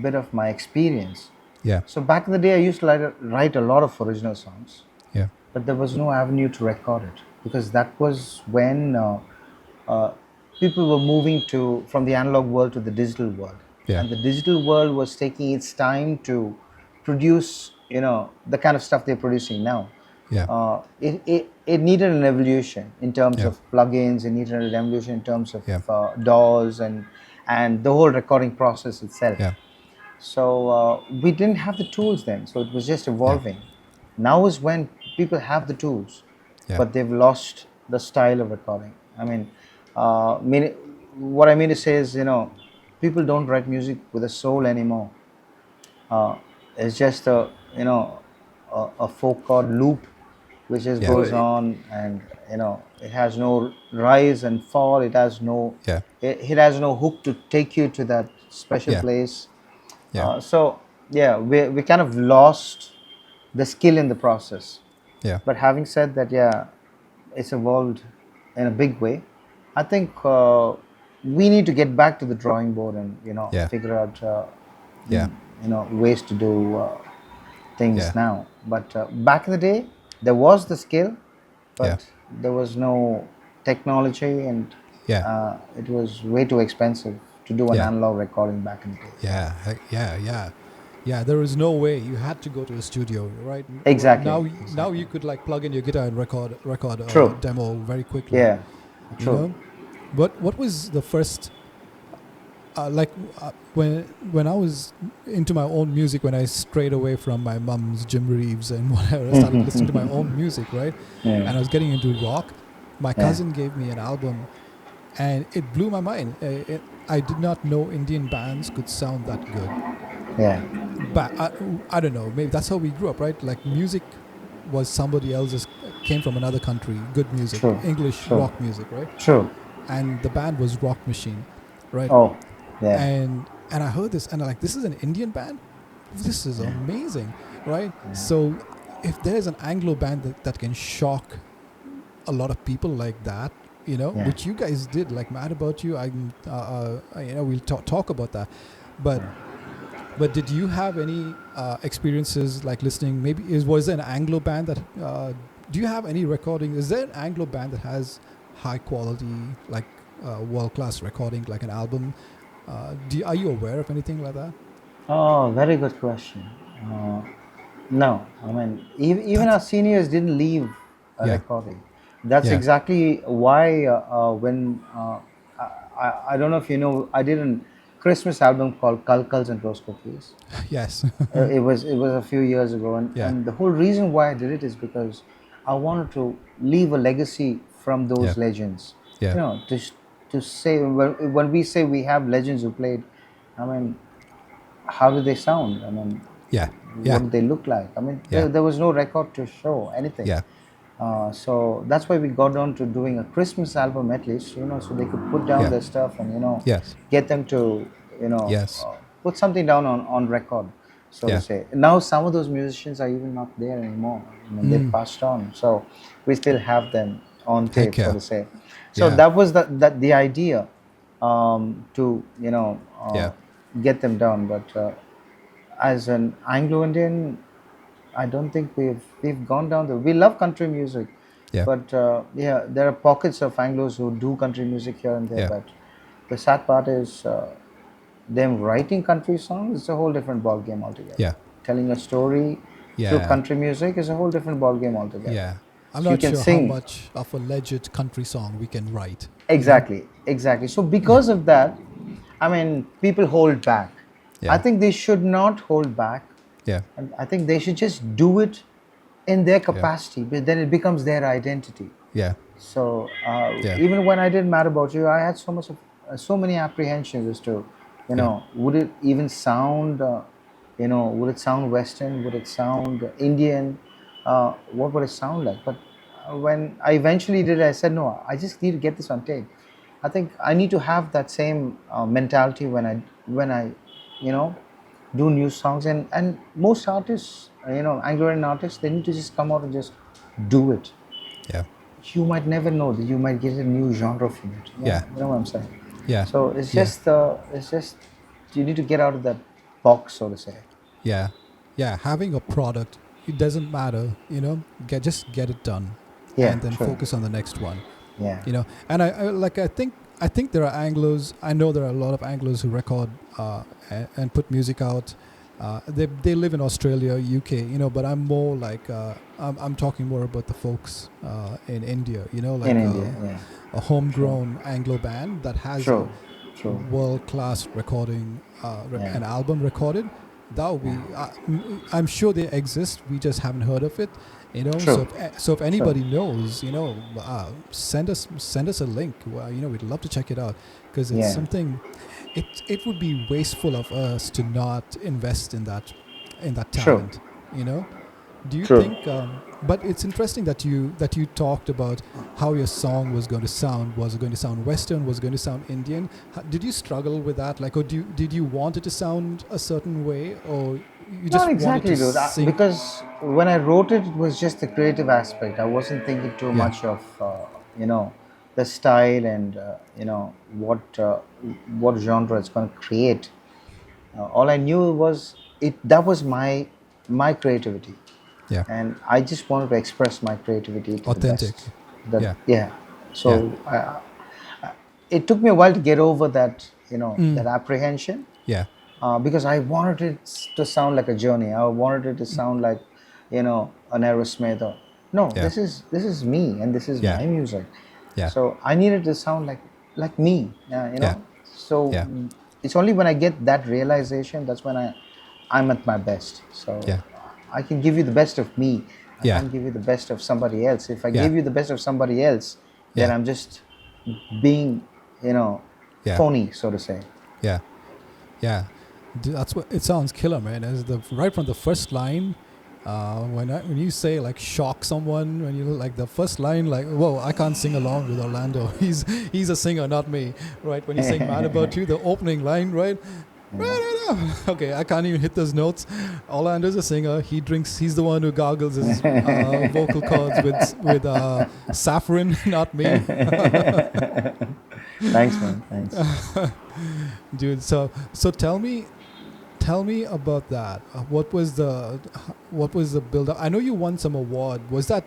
bit of my experience. Yeah, So back in the day, I used to write a lot of original songs, yeah, but there was no avenue to record it because that was when uh, people were moving to from the analog world to the digital world, yeah, and the digital world was taking its time to produce, the kind of stuff they're producing now. yeah, It needed an evolution in terms yeah, of plugins. It needed an evolution in terms of yeah, DAWs and the whole recording process itself. yeah, So we didn't have the tools then, so it was just yeah, evolving. Now is when people have the tools, yeah, but they've lost the style of recording. I mean, what I mean to say is, people don't write music with a soul anymore. Uh, it's just a four chord loop which just yeah, goes on, and it has no rise and fall. yeah, It has no hook to take you to that special yeah, place. yeah, So yeah, we kind of lost the skill in the process. yeah, But having said that, yeah, it's evolved in a big way. I think we need to get back to the drawing board and yeah, figure out yeah, ways to do things yeah, now. But back in the day, there was the skill, yeah, but there was no technology, and yeah, it was way too expensive to do an yeah, analog recording back in the day. yeah, yeah, yeah. Yeah, there is no way. You had to go to a studio, right? Exactly. Now you Exactly. could like plug in your guitar and record a True. demo very quickly. Yeah. You True. know, what was the first like when I was into my own music, when I strayed away from my mum's Jim Reeves and whatever, I started listening to my own music, right? Yeah. And I was getting into rock. My Yeah. cousin gave me an album, and it blew my mind. I did not know Indian bands could sound that good. Yeah. But I don't know. Maybe that's how we grew up, right? Like music was somebody else's, came from another country. Good music, True. English True. rock music, right? True. And the band was Rock Machine, right? Oh. Yeah. And I heard this and I'm like, this is an Indian band. This is amazing, right? So if there's an Anglo band that can shock a lot of people like that, Yeah. which you guys did, like Mad About You, we'll talk about that. But did you have any experiences like listening? Maybe was there an Anglo band that? Do you have any recording? Is there an Anglo band that has high quality, like world class recording, like an album? Are you aware of anything like that? Oh, very good question. Uh, no, I mean, even That's our seniors didn't leave a yeah, recording. That's yeah, exactly why when I don't know if you know, I did an Christmas album called Kalkals and Rose Cookies. Yes. It was a few years ago, and Yeah. the whole reason why I did it is because I wanted to leave a legacy from Yeah. those legends. Yeah. You know, to say when we say we have legends who played, I mean, how do they sound? I mean, Yeah. what Yeah. do they look like? I mean, Yeah. there was no record to show anything. Yeah. So that's why we got on to doing a Christmas album at least, so they could put down Yeah. their stuff and Yes. get them to Yes. put something down on record, so to Yeah. say. Now some of those musicians are even not there anymore. I mean, they've passed on, so we still have them on Heck tape, so yeah. to say. So Yeah. that was the idea, to Yeah. get them down, but as an Anglo-Indian, I don't think we've gone down the. We love country music, Yeah. but yeah, there are pockets of Anglos who do country music here and there. Yeah. But the sad part is them writing country songs is a whole different ball game altogether. Yeah. Telling a story through Yeah. country music is a whole different ball game altogether. Yeah. I'm So you not can sure how sing. much of a legit country song we can write. Exactly. So because of that, I mean, people hold back. I Yeah. think they should not hold back. Yeah. And I think they should just do it in their Yeah. capacity, but then it becomes their identity. Yeah. So Yeah. even when I did Mad About You, I had so many apprehensions as to, Yeah. would it even sound, would it sound Western? Would it sound Indian? What would it sound like? But when I eventually did it, I said, no, I just need to get this on tape. I think I need to have that same mentality when I, you know, do new songs, and most artists, Anglo-Indian artists, they need to just come out and just do it. Yeah. You might never know that you might get a new genre from it. Yeah. You know what I'm saying? Yeah. So it's Yeah. just you need to get out of that box, so to say. Yeah. Yeah. Having a product, it doesn't matter, just get it done Yeah, and then sure. focus on the next one. Yeah. And I think there are Anglos. I know there are a lot of Anglos who record and put music out. They live in Australia, UK, but I'm more like I'm talking more about the folks in India, like In India, yeah. a homegrown Anglo band that has True. a True. world-class recording, Yeah. an album recorded. That would be. I'm sure they exist. We just haven't heard of it. True. So if anybody knows, send us a link. Well, we'd love to check it out because it's Yeah. something. It would be wasteful of us to not invest in that True. talent. Do you True. think? But it's interesting that you talked about how your song was going to sound. Was it going to sound Western? Was it going to sound Indian? Did you struggle with that? Like, or did you want it to sound a certain way, or you just Not exactly, wanted to dude. sing? Because when I wrote it, it was just the creative aspect. I wasn't thinking too Yeah. much of, the style and what genre it's going to create. All I knew was that was my creativity, Yeah. and I just wanted to express my creativity to Authentic. the best. Yeah. Yeah. So it took me a while to get over that, that apprehension. Yeah. Because I wanted it to sound like a journey. I wanted it to sound like, an Aerosmith. Or, no, Yeah. this is me, and this is Yeah. my music. Yeah. So I needed to sound like me. Yeah. So Yeah. it's only when I get that realization that's when I'm at my best. So Yeah. I can give you the best of me. I Yeah. can't give you the best of somebody else. If I Yeah. give you the best of somebody else, then Yeah. I'm just being, Yeah. phony, so to say. Yeah. Yeah. That's what it sounds killer, man. As right from the first line, when you say like shock someone, when you like the first line, like, whoa, I can't sing along with Orlando. He's a singer, not me, right? When you sing "Mad About You," the opening line, right? Okay, I can't even hit those notes. Orlando's a singer. He's the one who gargles his vocal cords with saffron, not me. Thanks, man. Thanks. Dude, so tell me about that. What was the build up? I know you won some award. Was that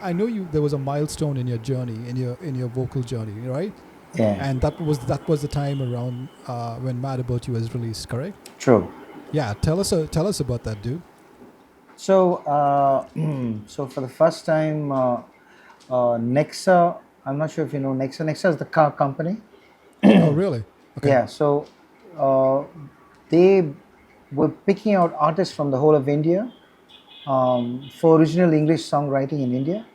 I know there was a milestone in your journey, in your vocal journey, right? Yeah. And that was the time around when Mad About You was released, correct? True. Yeah, tell us about that, dude. So, so for the first time, Nexa. I'm not sure if you know Nexa. Nexa is the car company. Oh, really? Okay. Yeah. So uh, they were picking out artists from the whole of India for original English songwriting in India,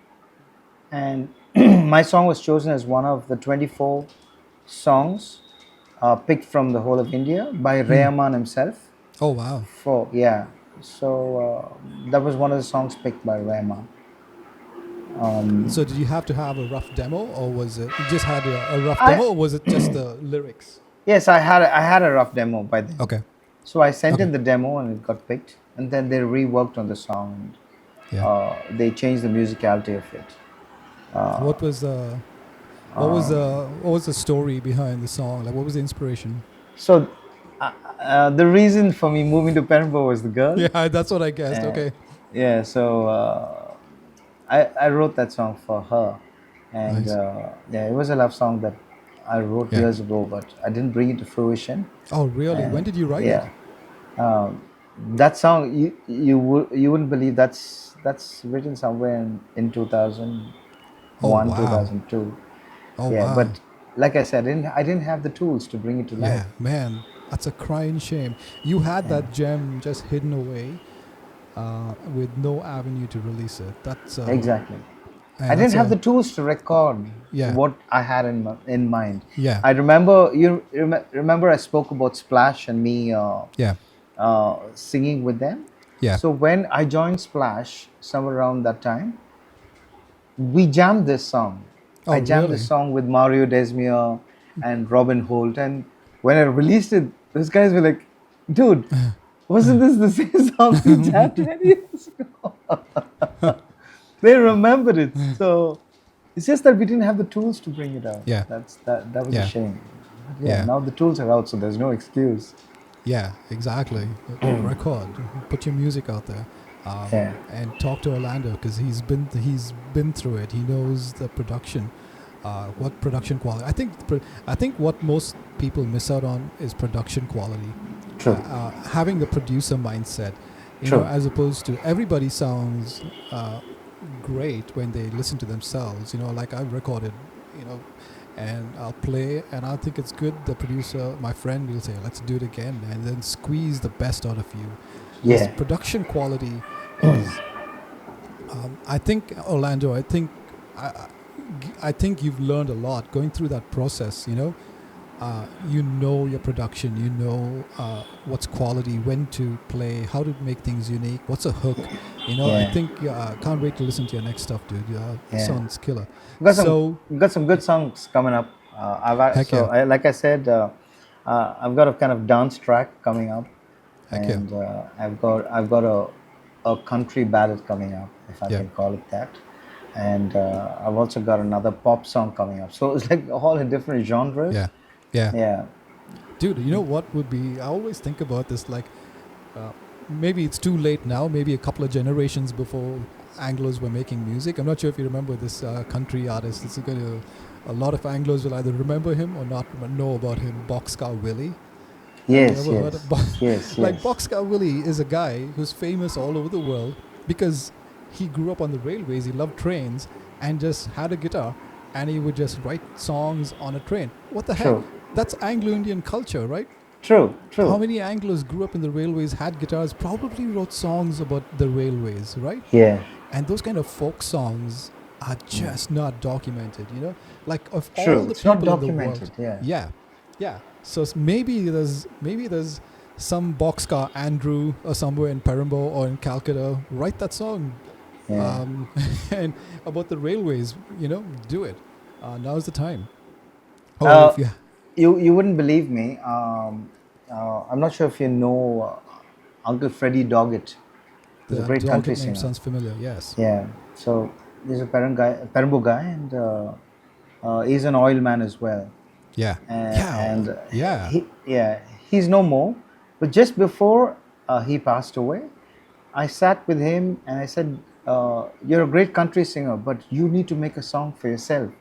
and my song was chosen as one of the 24 songs picked from the whole of India by Hmm. Rahman himself. Oh wow. For yeah, so that was one of the songs picked by Rahman. So did you have to have a rough demo, or was it you just had a rough I demo, or was it just the lyrics? Yes, I had a rough demo by then. Okay. So I sent Okay. in the demo and it got picked, and then they reworked on the song. Yeah. They changed the musicality of it. What was what was the story behind the song? Like, what was the inspiration? So the reason for me moving to Perambur was the girl. Yeah, that's what I guessed. Uh, Okay. yeah, so I wrote that song for her, and Nice. yeah, it was a love song that I wrote Yeah. years ago, but I didn't bring it to fruition. Oh, really? When And did you write it? yeah, um, that song you wouldn't believe that's written somewhere in Oh 2001 wow. 2002. Oh Yeah, wow. but like I said, I didn't have the tools to bring it to life. Yeah, man, that's a crying shame. You had Yeah, that gem just hidden away, with no avenue to release it. exactly. I And didn't that's have the a tools to record yeah, what I had in mind. yeah, I remember remember I spoke about Splash and me yeah, singing with them. yeah. So when I joined Splash somewhere around that time, we jammed this song. Oh, I jammed this really? song with Mario Desmia and Robin Holt, and when I released it, those guys were like, "Dude, wasn't this the same song we jammed 20 years ago?" They remembered it. So it's just that we didn't have the tools to bring it out. Yeah, That was a yeah, shame. But yeah, yeah, now the tools are out, so there's no excuse. yeah. Exactly. Record, put your music out there, Yeah, and talk to Orlando because he's been through it. He knows the production, what production quality. I think what most people miss out on is production quality. true, Having the producer mindset, true. as opposed to everybody sounds great when they listen to themselves. Like I've recorded, you know, and I'll play and I'll think it's good. The producer, my friend, will say, "Let's do it again," and then squeeze the best out of you. Because Yeah, production quality is, I think, Orlando. I, I think you've learned a lot going through that process. You know your production, you know what's quality, when to play, how to make things unique, what's a hook. I yeah, think can't wait to listen to your next stuff, dude. yeah. Sounds killer. We've So got some good songs coming up. heck yeah, Like I said, I've got a kind of dance track coming up, heck yeah, and I've got a country ballad coming up, if I yeah, can call it that, and I've also got another pop song coming up. So it's like all in different genres. yeah, yeah, Yeah, dude. You know what would be? I always think about this, like, uh, maybe it's too late now. Maybe a couple of generations before Anglos were making music. I'm not sure if you remember this country artist. A lot of Anglos will either remember him or not know about him. Boxcar Willie. Have you yes, ever heard of yes, like yes, Boxcar Willie is a guy who's famous all over the world because he grew up on the railways. He loved trains and just had a guitar, and he would just write songs on a train. What the heck? true, That's Anglo-Indian culture, right? true, How true. many Anglos grew up in the railways, had guitars, probably wrote songs about the railways, right? Yeah, And those kind of folk songs are just not documented, Like, of all true. the It's not people in the world, documented. Yeah, yeah, yeah. So maybe there's some boxcar Andrew or somewhere in Perambur or in Calcutta, write that song, yeah. and about the railways, do it. Now's the time. Oh, Uh, if you you wouldn't believe me. I'm not sure if you know Uncle Freddie Doggett. He's a the great country Doggett name singer. sounds familiar. Yes. Yeah. So he's a Perambur guy, and he's an oil man as well. Yeah. Yeah. And Yeah. he's no more. But just before he passed away, I sat with him and I said, "You're a great country singer, but you need to make a song for yourself."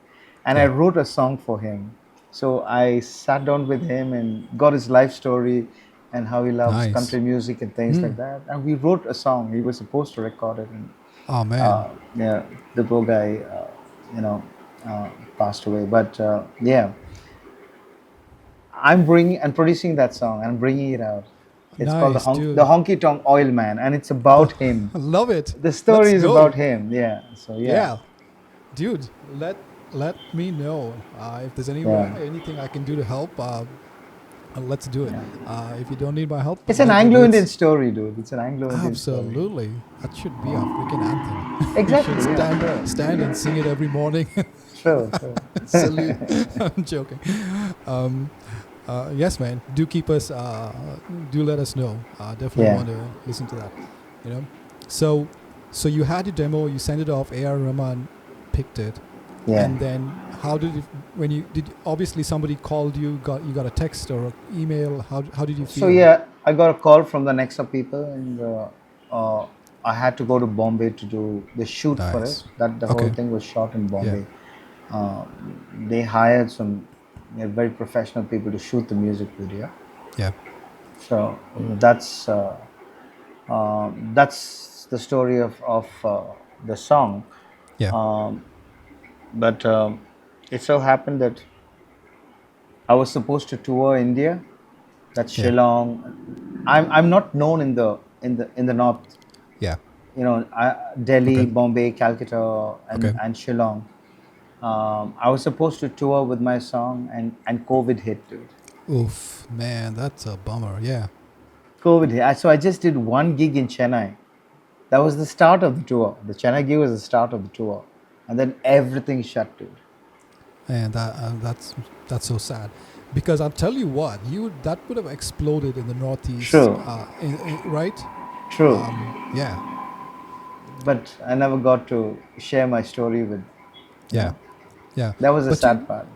And I Yeah. wrote a song for him. So I sat down with him and got his life story and how he loves Nice. country music and things like that. And we wrote a song. He was supposed to record it, and Oh man. yeah, the poor guy, you know, passed away. But yeah, I'm bringing and producing that song and bringing it out. It's called Nice, the dude. Honky Tonk Oil Man, and it's about him. Love it. The Let's story is about go. him. Yeah. So yeah, Yeah, dude. Let me know if there's yeah, anything I can do to help. Let's do it. yeah. If you don't need my help, It's an let me do Anglo-Indian it. story, dude. It's an Anglo-Indian story. Absolutely, that should be our freaking anthem. We should Exactly. Yeah. Sure. stand and sing it every morning. True. True. Salute. I'm joking. Um, yes, man. Do keep us. Do let us know. Definitely Yeah. want to listen to that. You know. So, so you had your demo. You sent it off. A.R. Rahman picked it, Yeah. and then how did it? When you did, obviously somebody called you. Got a text or an email. How did you feel? So yeah, I got a call from the Nexa people, and uh, I had to go to Bombay to do the shoot for it. Nice. That the whole Okay. thing was shot in Yeah. Bombay. Uh, they hired some very professional people to shoot the music video. Yeah. So that's the story of the song. Yeah. Um, but it so happened that I was supposed to tour India. That's Yeah. Shillong. I'm not known in the north. Yeah. Delhi, Okay. Bombay, Calcutta, Okay. and Shillong. I was supposed to tour with my song, and COVID hit, dude. Oof, man, that's a bummer. Yeah. COVID hit. So I just did one gig in Chennai. That was the start of the tour. The Chennai gig was the start of the tour, and then everything shut, dude. And that's so sad, because I'll tell you what, you that would have exploded in the Northeast, True, right? true. Yeah, But I never got to share my story with, you yeah, know. yeah. That was the But sad part.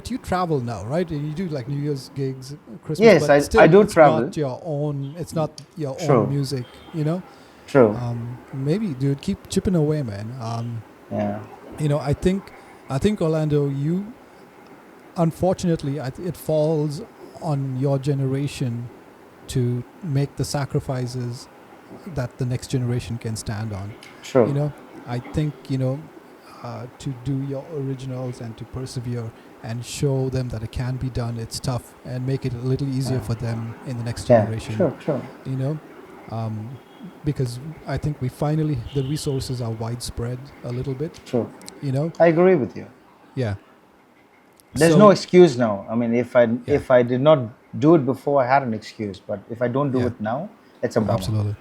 you travel now, right? And you do like New Year's gigs, Christmas, Yes, but I still, do it's travel. not your own. It's not your own True, music, you know. true. Maybe, dude, keep chipping away, man. Yeah, I think Orlando, you unfortunately, it falls on your generation to make the sacrifices that the next generation can stand on. true. I think to do your originals and to persevere and show them that it can be done. It's tough, and make it a little easier for them in the next Yeah, generation. true, true. You know, because I think the resources are widespread a little bit. True. You know, I agree with you. yeah. There's no So excuse now. I mean, yeah, if I did not do it before, I had an excuse. But if I don't do yeah, it now, it's a bummer. absolutely.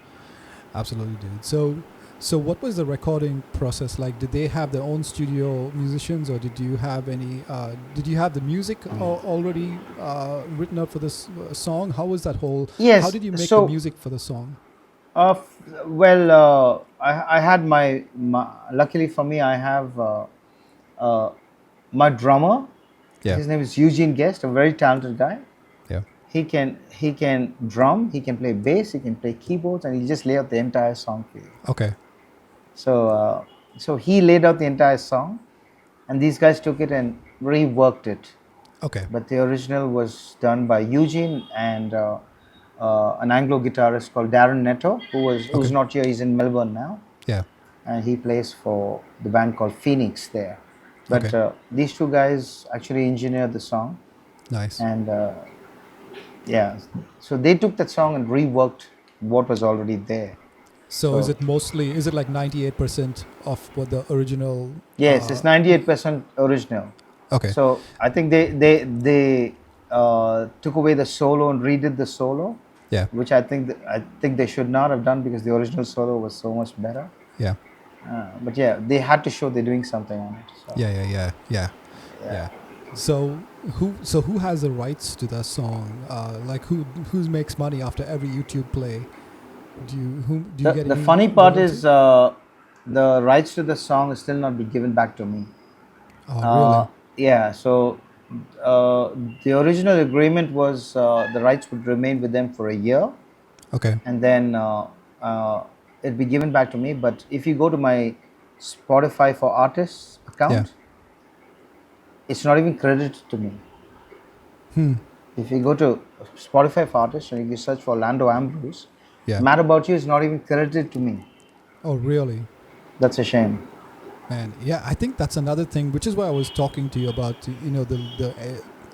Absolutely, dude. So what was the recording process like? Did they have their own studio musicians, or did you have any? Did you have the music already written out for this song? How was that whole? How Yes. did you make the So, music for the song? I had my. Luckily for me, I have uh, my drummer. Yeah, His name is Eugene Guest, a very talented guy. yeah. He can drum, he can play bass, he can play keyboards, and he just lay out the entire song for you. Okay, So he laid out the entire song, and these guys took it and reworked it. okay, But the original was done by Eugene and an Anglo guitarist called Darren Netto, who's okay. not here. He's in Melbourne now, Yeah, and he plays for the band called Phoenix there. But okay. these two guys actually engineered the song, Nice. and yeah, so they took that song and reworked what was already there. So So is it like 98% of what the original? yes, it's 98% original. Okay. So I think they took away the solo and redid the solo, Yeah, which I think they should not have done, because the original solo was so much better. yeah, But yeah, they had to show they're doing something on it. So, yeah. yeah. Yeah. So who has the rights to that song? Like who makes money after every YouTube play? Do you get The any funny part royalty? is the rights to the song is still not been given back to me. Oh, Uh, really? yeah, so the original agreement was the rights would remain with them for a year, Okay. and then it'd be given back to me. But if you go to my Spotify for Artists Yeah. account, it's not even credited to me. If you go to Spotify for Artists and you search for Ambrose, Yeah. Mad About You is not even credited to me. Oh, really? That's a shame. Man, yeah. I think that's another thing, which is why I was talking to you about. The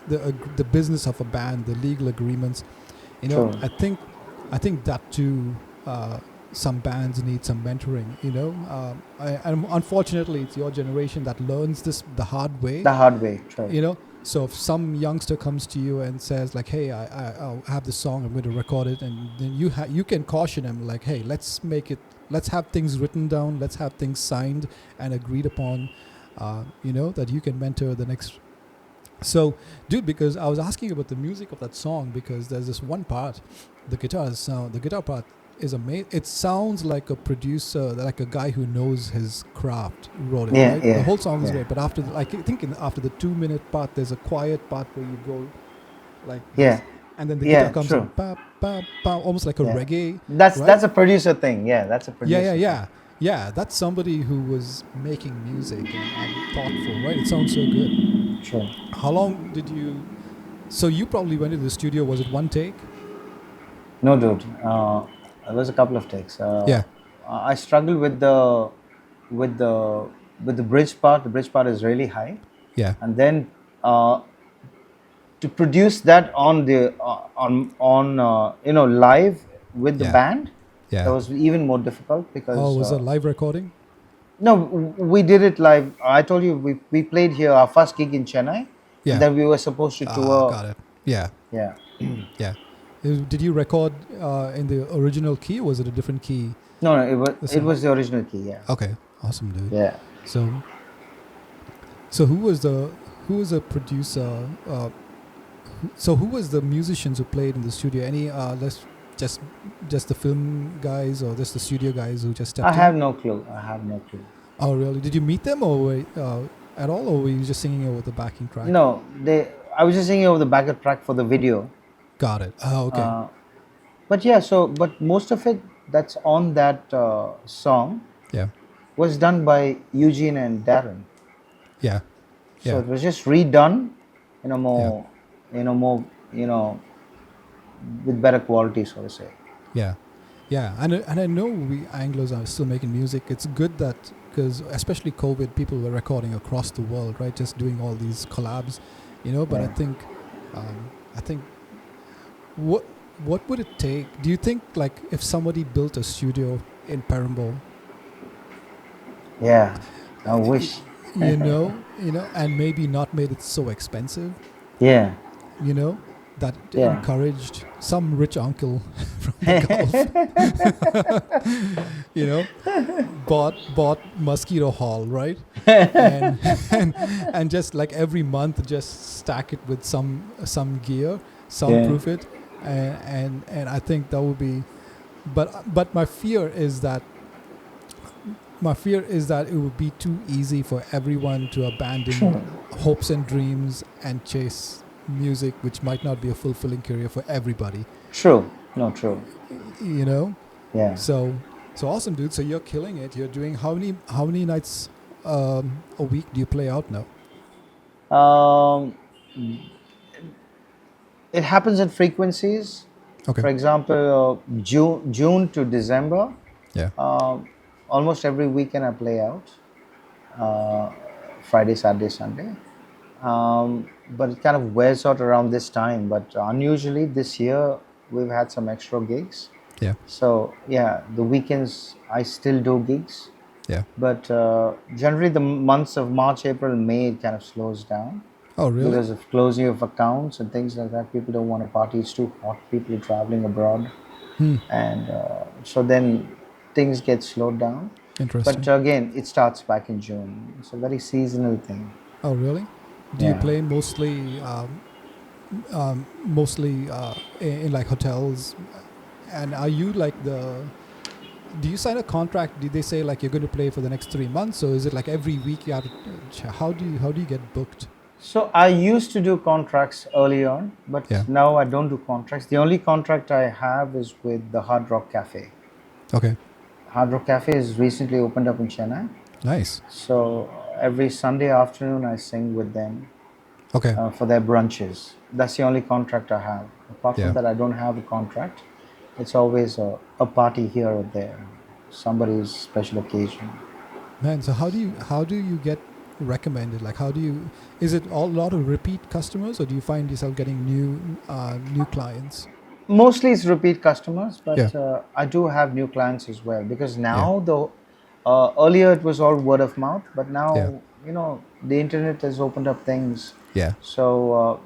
the business of a band, the legal agreements. You know, True. I think that too. Some bands need some mentoring. And unfortunately, it's your generation that learns this the hard way. The hard way. True. So if some youngster comes to you and says like, "Hey, I have this song. I'm going to record it," and then you can caution him like, "Hey, let's make it. Let's have things written down. Let's have things signed and agreed upon. That you can mentor the next." So, dude, because I was asking about the music of that song because there's this one part, the guitar part is amazing. It sounds like a producer, like a guy who knows his craft wrote it. Yeah, Right? yeah, The whole song is yeah. great, but after after the 2 minute part, there's a quiet part where you go like Yeah. this, and then the Yeah, guitar comes true. in, pa pa pa, almost like a Yeah. reggae. That's Right? that's a producer thing. Yeah, that's a Yeah, producer. yeah, thing. yeah, yeah. That's somebody who was making music and thoughtful, right? It sounds so good. True. How long did you? So you probably went to the studio. Was it one take? No, dude. It was a couple of takes. Yeah, I struggled with the with the bridge part. The bridge part is really high, yeah, and then to produce that on the live with the yeah, band, that yeah. was even more difficult Oh, because was it a live recording? no, we did it live. I told you we played here our first gig in Chennai, and Yeah. then we were supposed to tour. Got it. Yeah, Yeah. yeah. Did you record in the original key, or was it a different key? No, no, The it same. was the original key. Yeah. Okay, awesome, dude. Yeah. So who was the producer? So who was the musicians who played in the studio? Any let's just the film guys or just the studio guys who just stepped I in? have no clue. I have no clue. Oh, really? Did you meet them at all, or were you just singing over the backing track? No, I was just singing over the backup track for the video. Got it. Oh, okay. But yeah, but most of it that's on that song Yeah, was done by Eugene and Darren. yeah, So yeah, it was just redone, more, more, with better quality, so to say. yeah, yeah. And I know we Anglos are still making music. It's good that because especially COVID, people were recording across the world, right? Just doing all these collabs, But Yeah. I think what would it take? Do you think like if somebody built a studio in Perambur, Yeah, I wish. and maybe not made it so expensive, Yeah. that Yeah. encouraged some rich uncle from the Gulf, bought mosquito haul, right? and, and just like every month, just stack it with some gear, soundproof it, and I think that would be. But my fear is that it would be too easy for everyone to abandon True. hopes and dreams and chase music, which might not be a fulfilling career for everybody. True. No, true. Yeah. So awesome, dude. So you're killing it. You're doing how many nights a week do you play out now? It happens in frequencies. Okay. For example, June to December, Yeah. almost every weekend I play out. Friday, Saturday, Sunday. But it kind of wears out around this time. But unusually this year we've had some extra gigs. Yeah. So yeah, the weekends I still do gigs. Yeah. But generally the months of March, April, May it kind of slows down. Oh, really? Because of closing of accounts and things like that. People don't want to party. It's too hot. People are traveling abroad. And so then things get slowed down. Interesting. But again, it starts back in June. It's a very seasonal thing. Oh, really? Do you Yeah. play mostly in like hotels? And are you like do you sign a contract? Did they say like you're going to play for the next 3 months, or is it like every week you have to? How do you get booked? So I used to do contracts early on, but Yeah. now I don't do contracts. The only contract I have is with the Hard Rock Cafe. Okay. Hard Rock Cafe is recently opened up in Chennai. Nice. So every Sunday afternoon I sing with them Okay. for their brunches. That's the only contract I have. Apart Yeah. from that, I don't have a contract. It's always a party here or there, somebody's special occasion. Man, so how do you get recommend it? Like, how do you? Is it a lot of repeat customers, or do you find yourself getting new clients? Mostly it's repeat customers, Yeah, but I do have new clients as well, because yeah, now though, earlier it was all word of mouth, but yeah, now, the internet has opened up things. yeah, So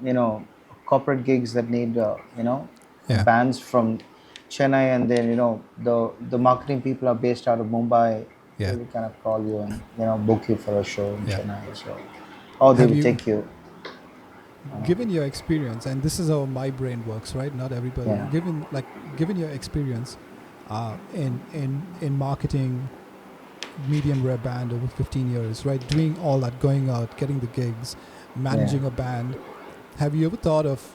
corporate gigs that need yeah, bands from Chennai, and then the marketing people are based out of Mumbai. They yeah, will kind of call you and book you for a show in yeah. Chennai. So, or they Have will you, take you. given your experience, and this is how my brain works, right? Not everybody. Yeah. Given your experience in marketing medium rare band over 15 years, right? Doing all that, going out, getting the gigs, Yeah. managing a band. Have you ever thought of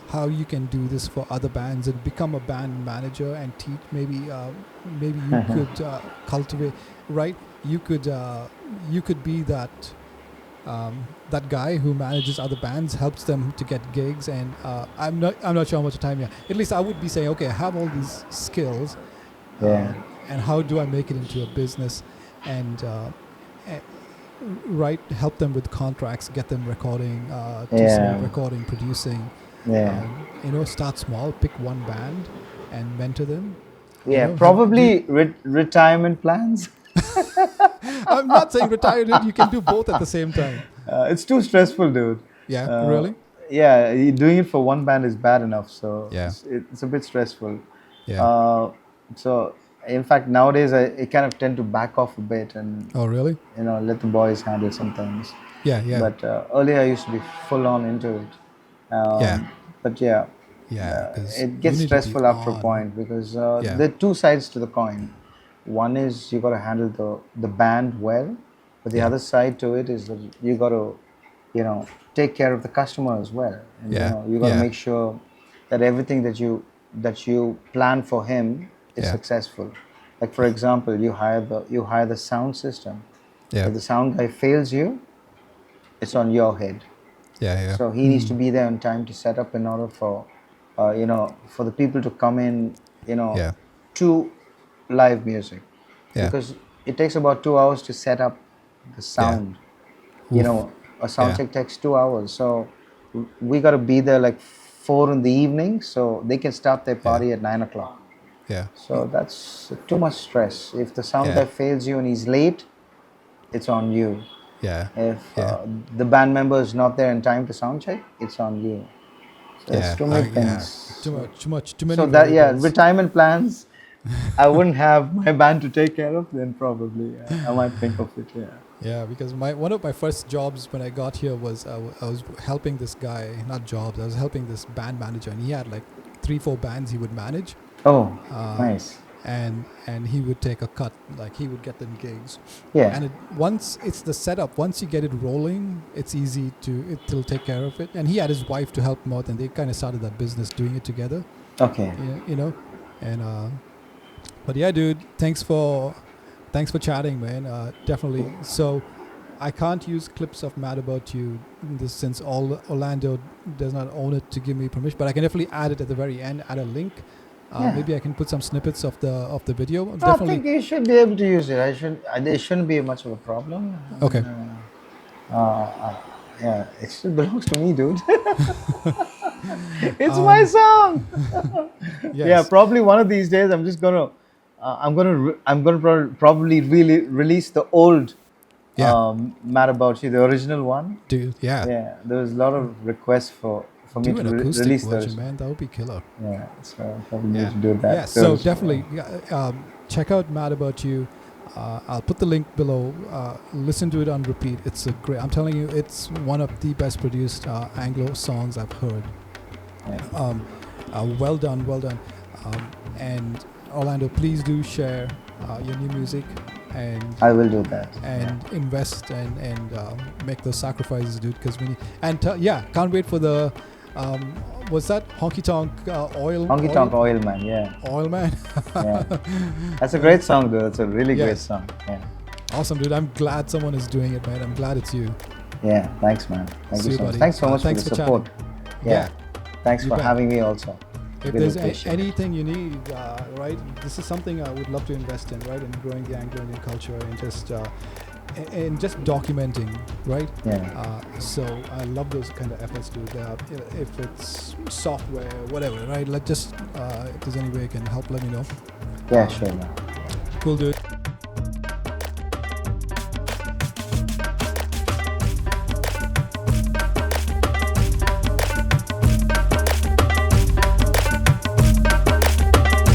how you can do this for other bands and become a band manager and teach? Maybe you could cultivate, right? You could be that guy who manages other bands, helps them to get gigs, and I'm not sure how much time. Yeah, at least I would be saying, okay, I have all these skills, Yeah. and how do I make it into a business, and eh, right, help them with contracts, get them recording, do some Yeah. recording, producing. Yeah. Start small, pick one band, and mentor them. Yeah. Have do. Probably retirement plans. I'm not saying retire it. You can do both at the same time. It's too stressful, dude. Yeah, Uh, really. yeah, doing it for one band is bad enough, so Yeah, it's a bit stressful. yeah. Uh, so, in fact, nowadays I kind of tend to back off a bit and Oh, really? let the boys handle some things. Yeah, yeah, But earlier I used to be full on into it. yeah, But yeah, yeah. Because it you gets need to be stressful after a on. point, because Yeah, there are two sides to the coin. One is you got to handle the band well, but the yeah, other side to it is that you got to take care of the customer as well, and yeah, you got to yeah, make sure that everything that you plan for him is yeah, successful. Like, for example, you hire the sound system. yeah, If the sound guy fails you, it's on your head. yeah, yeah. So he needs to be there on time to set up, in order for the people to come in, Yeah, to live music, yeah, because it takes about 2 hours to set up the yeah. sound. Oof. A sound Yeah, check takes 2 hours, so we got to be there like 4 in the evening, so they can start their yeah, party at 9 o'clock. yeah, So that's too much stress. If the sound yeah, guy fails you and he's late, it's on you. yeah, If yeah, the band member is not there in time to sound check, it's on you. So there's yeah. too many Yeah. things. Too So many that, yeah, variables. retirement plans. I wouldn't have my band to take care of. Then probably I might think of it. Yeah. Yeah, because one of my first jobs when I got here was I was helping this guy, not jobs. I was helping this band manager, and he had like 3-4 bands he would manage, Oh, uh, nice. and he would take a cut, like he would get them gigs, Yeah. and once it's the setup, once you get it rolling, it's easy it'll take care of it. And he had his wife to help him out, and they kind of started that business doing it together. Okay. And but yeah, dude, thanks for chatting, man. Definitely. So I can't use clips of Mad About You since Orlando does not own it to give me permission, but I can definitely add it at the very end, add a link. Yeah. Maybe I can put some snippets of the video. I Definitely. think you should be able to use it. It shouldn't be much of a problem. Okay. Yeah, it still belongs to me, dude. It's my song. Yes. Yeah, probably one of these days I'm just gonna, probably really release the old, Yeah. Mad About You, the original one. Dude, yeah. Yeah, there was a lot of requests for me Do to an acoustic release the version, original. man. That would be killer. Yeah, so I probably Yeah. need to do that. Yeah. So because, definitely check out Mad About You. I'll put the link below. Listen to it on repeat. It's a great. I'm telling you, it's one of the best produced Anglo songs I've heard. yeah. Well done, well done. And Orlando, please do share your new music and I will do that. invest and make those sacrifices, dude. Because we need, and can't wait for the was that Honky Tonk Oil? Honky Tonk Oil Man, yeah. Oil Man. Yeah. That's a great song, dude. That's a really Yeah. great song. Yeah. Awesome, dude. I'm glad someone is doing it, man. I'm glad it's you. Yeah. Thanks, man. Thank See you you, so much. buddy. Thanks so much Thanks for for the support. chatting. Yeah. Thanks You for bet. having me also. If Really there's appreciate it. anything you need, right, this is something I would love to invest in, right, in growing the Anglo-Indian culture and just and just documenting, right? Yeah. So I love those kind of efforts too. If it's software, whatever, right? Let just if there's any way I can help, let me know. Yeah, sure, man. Cool, dude.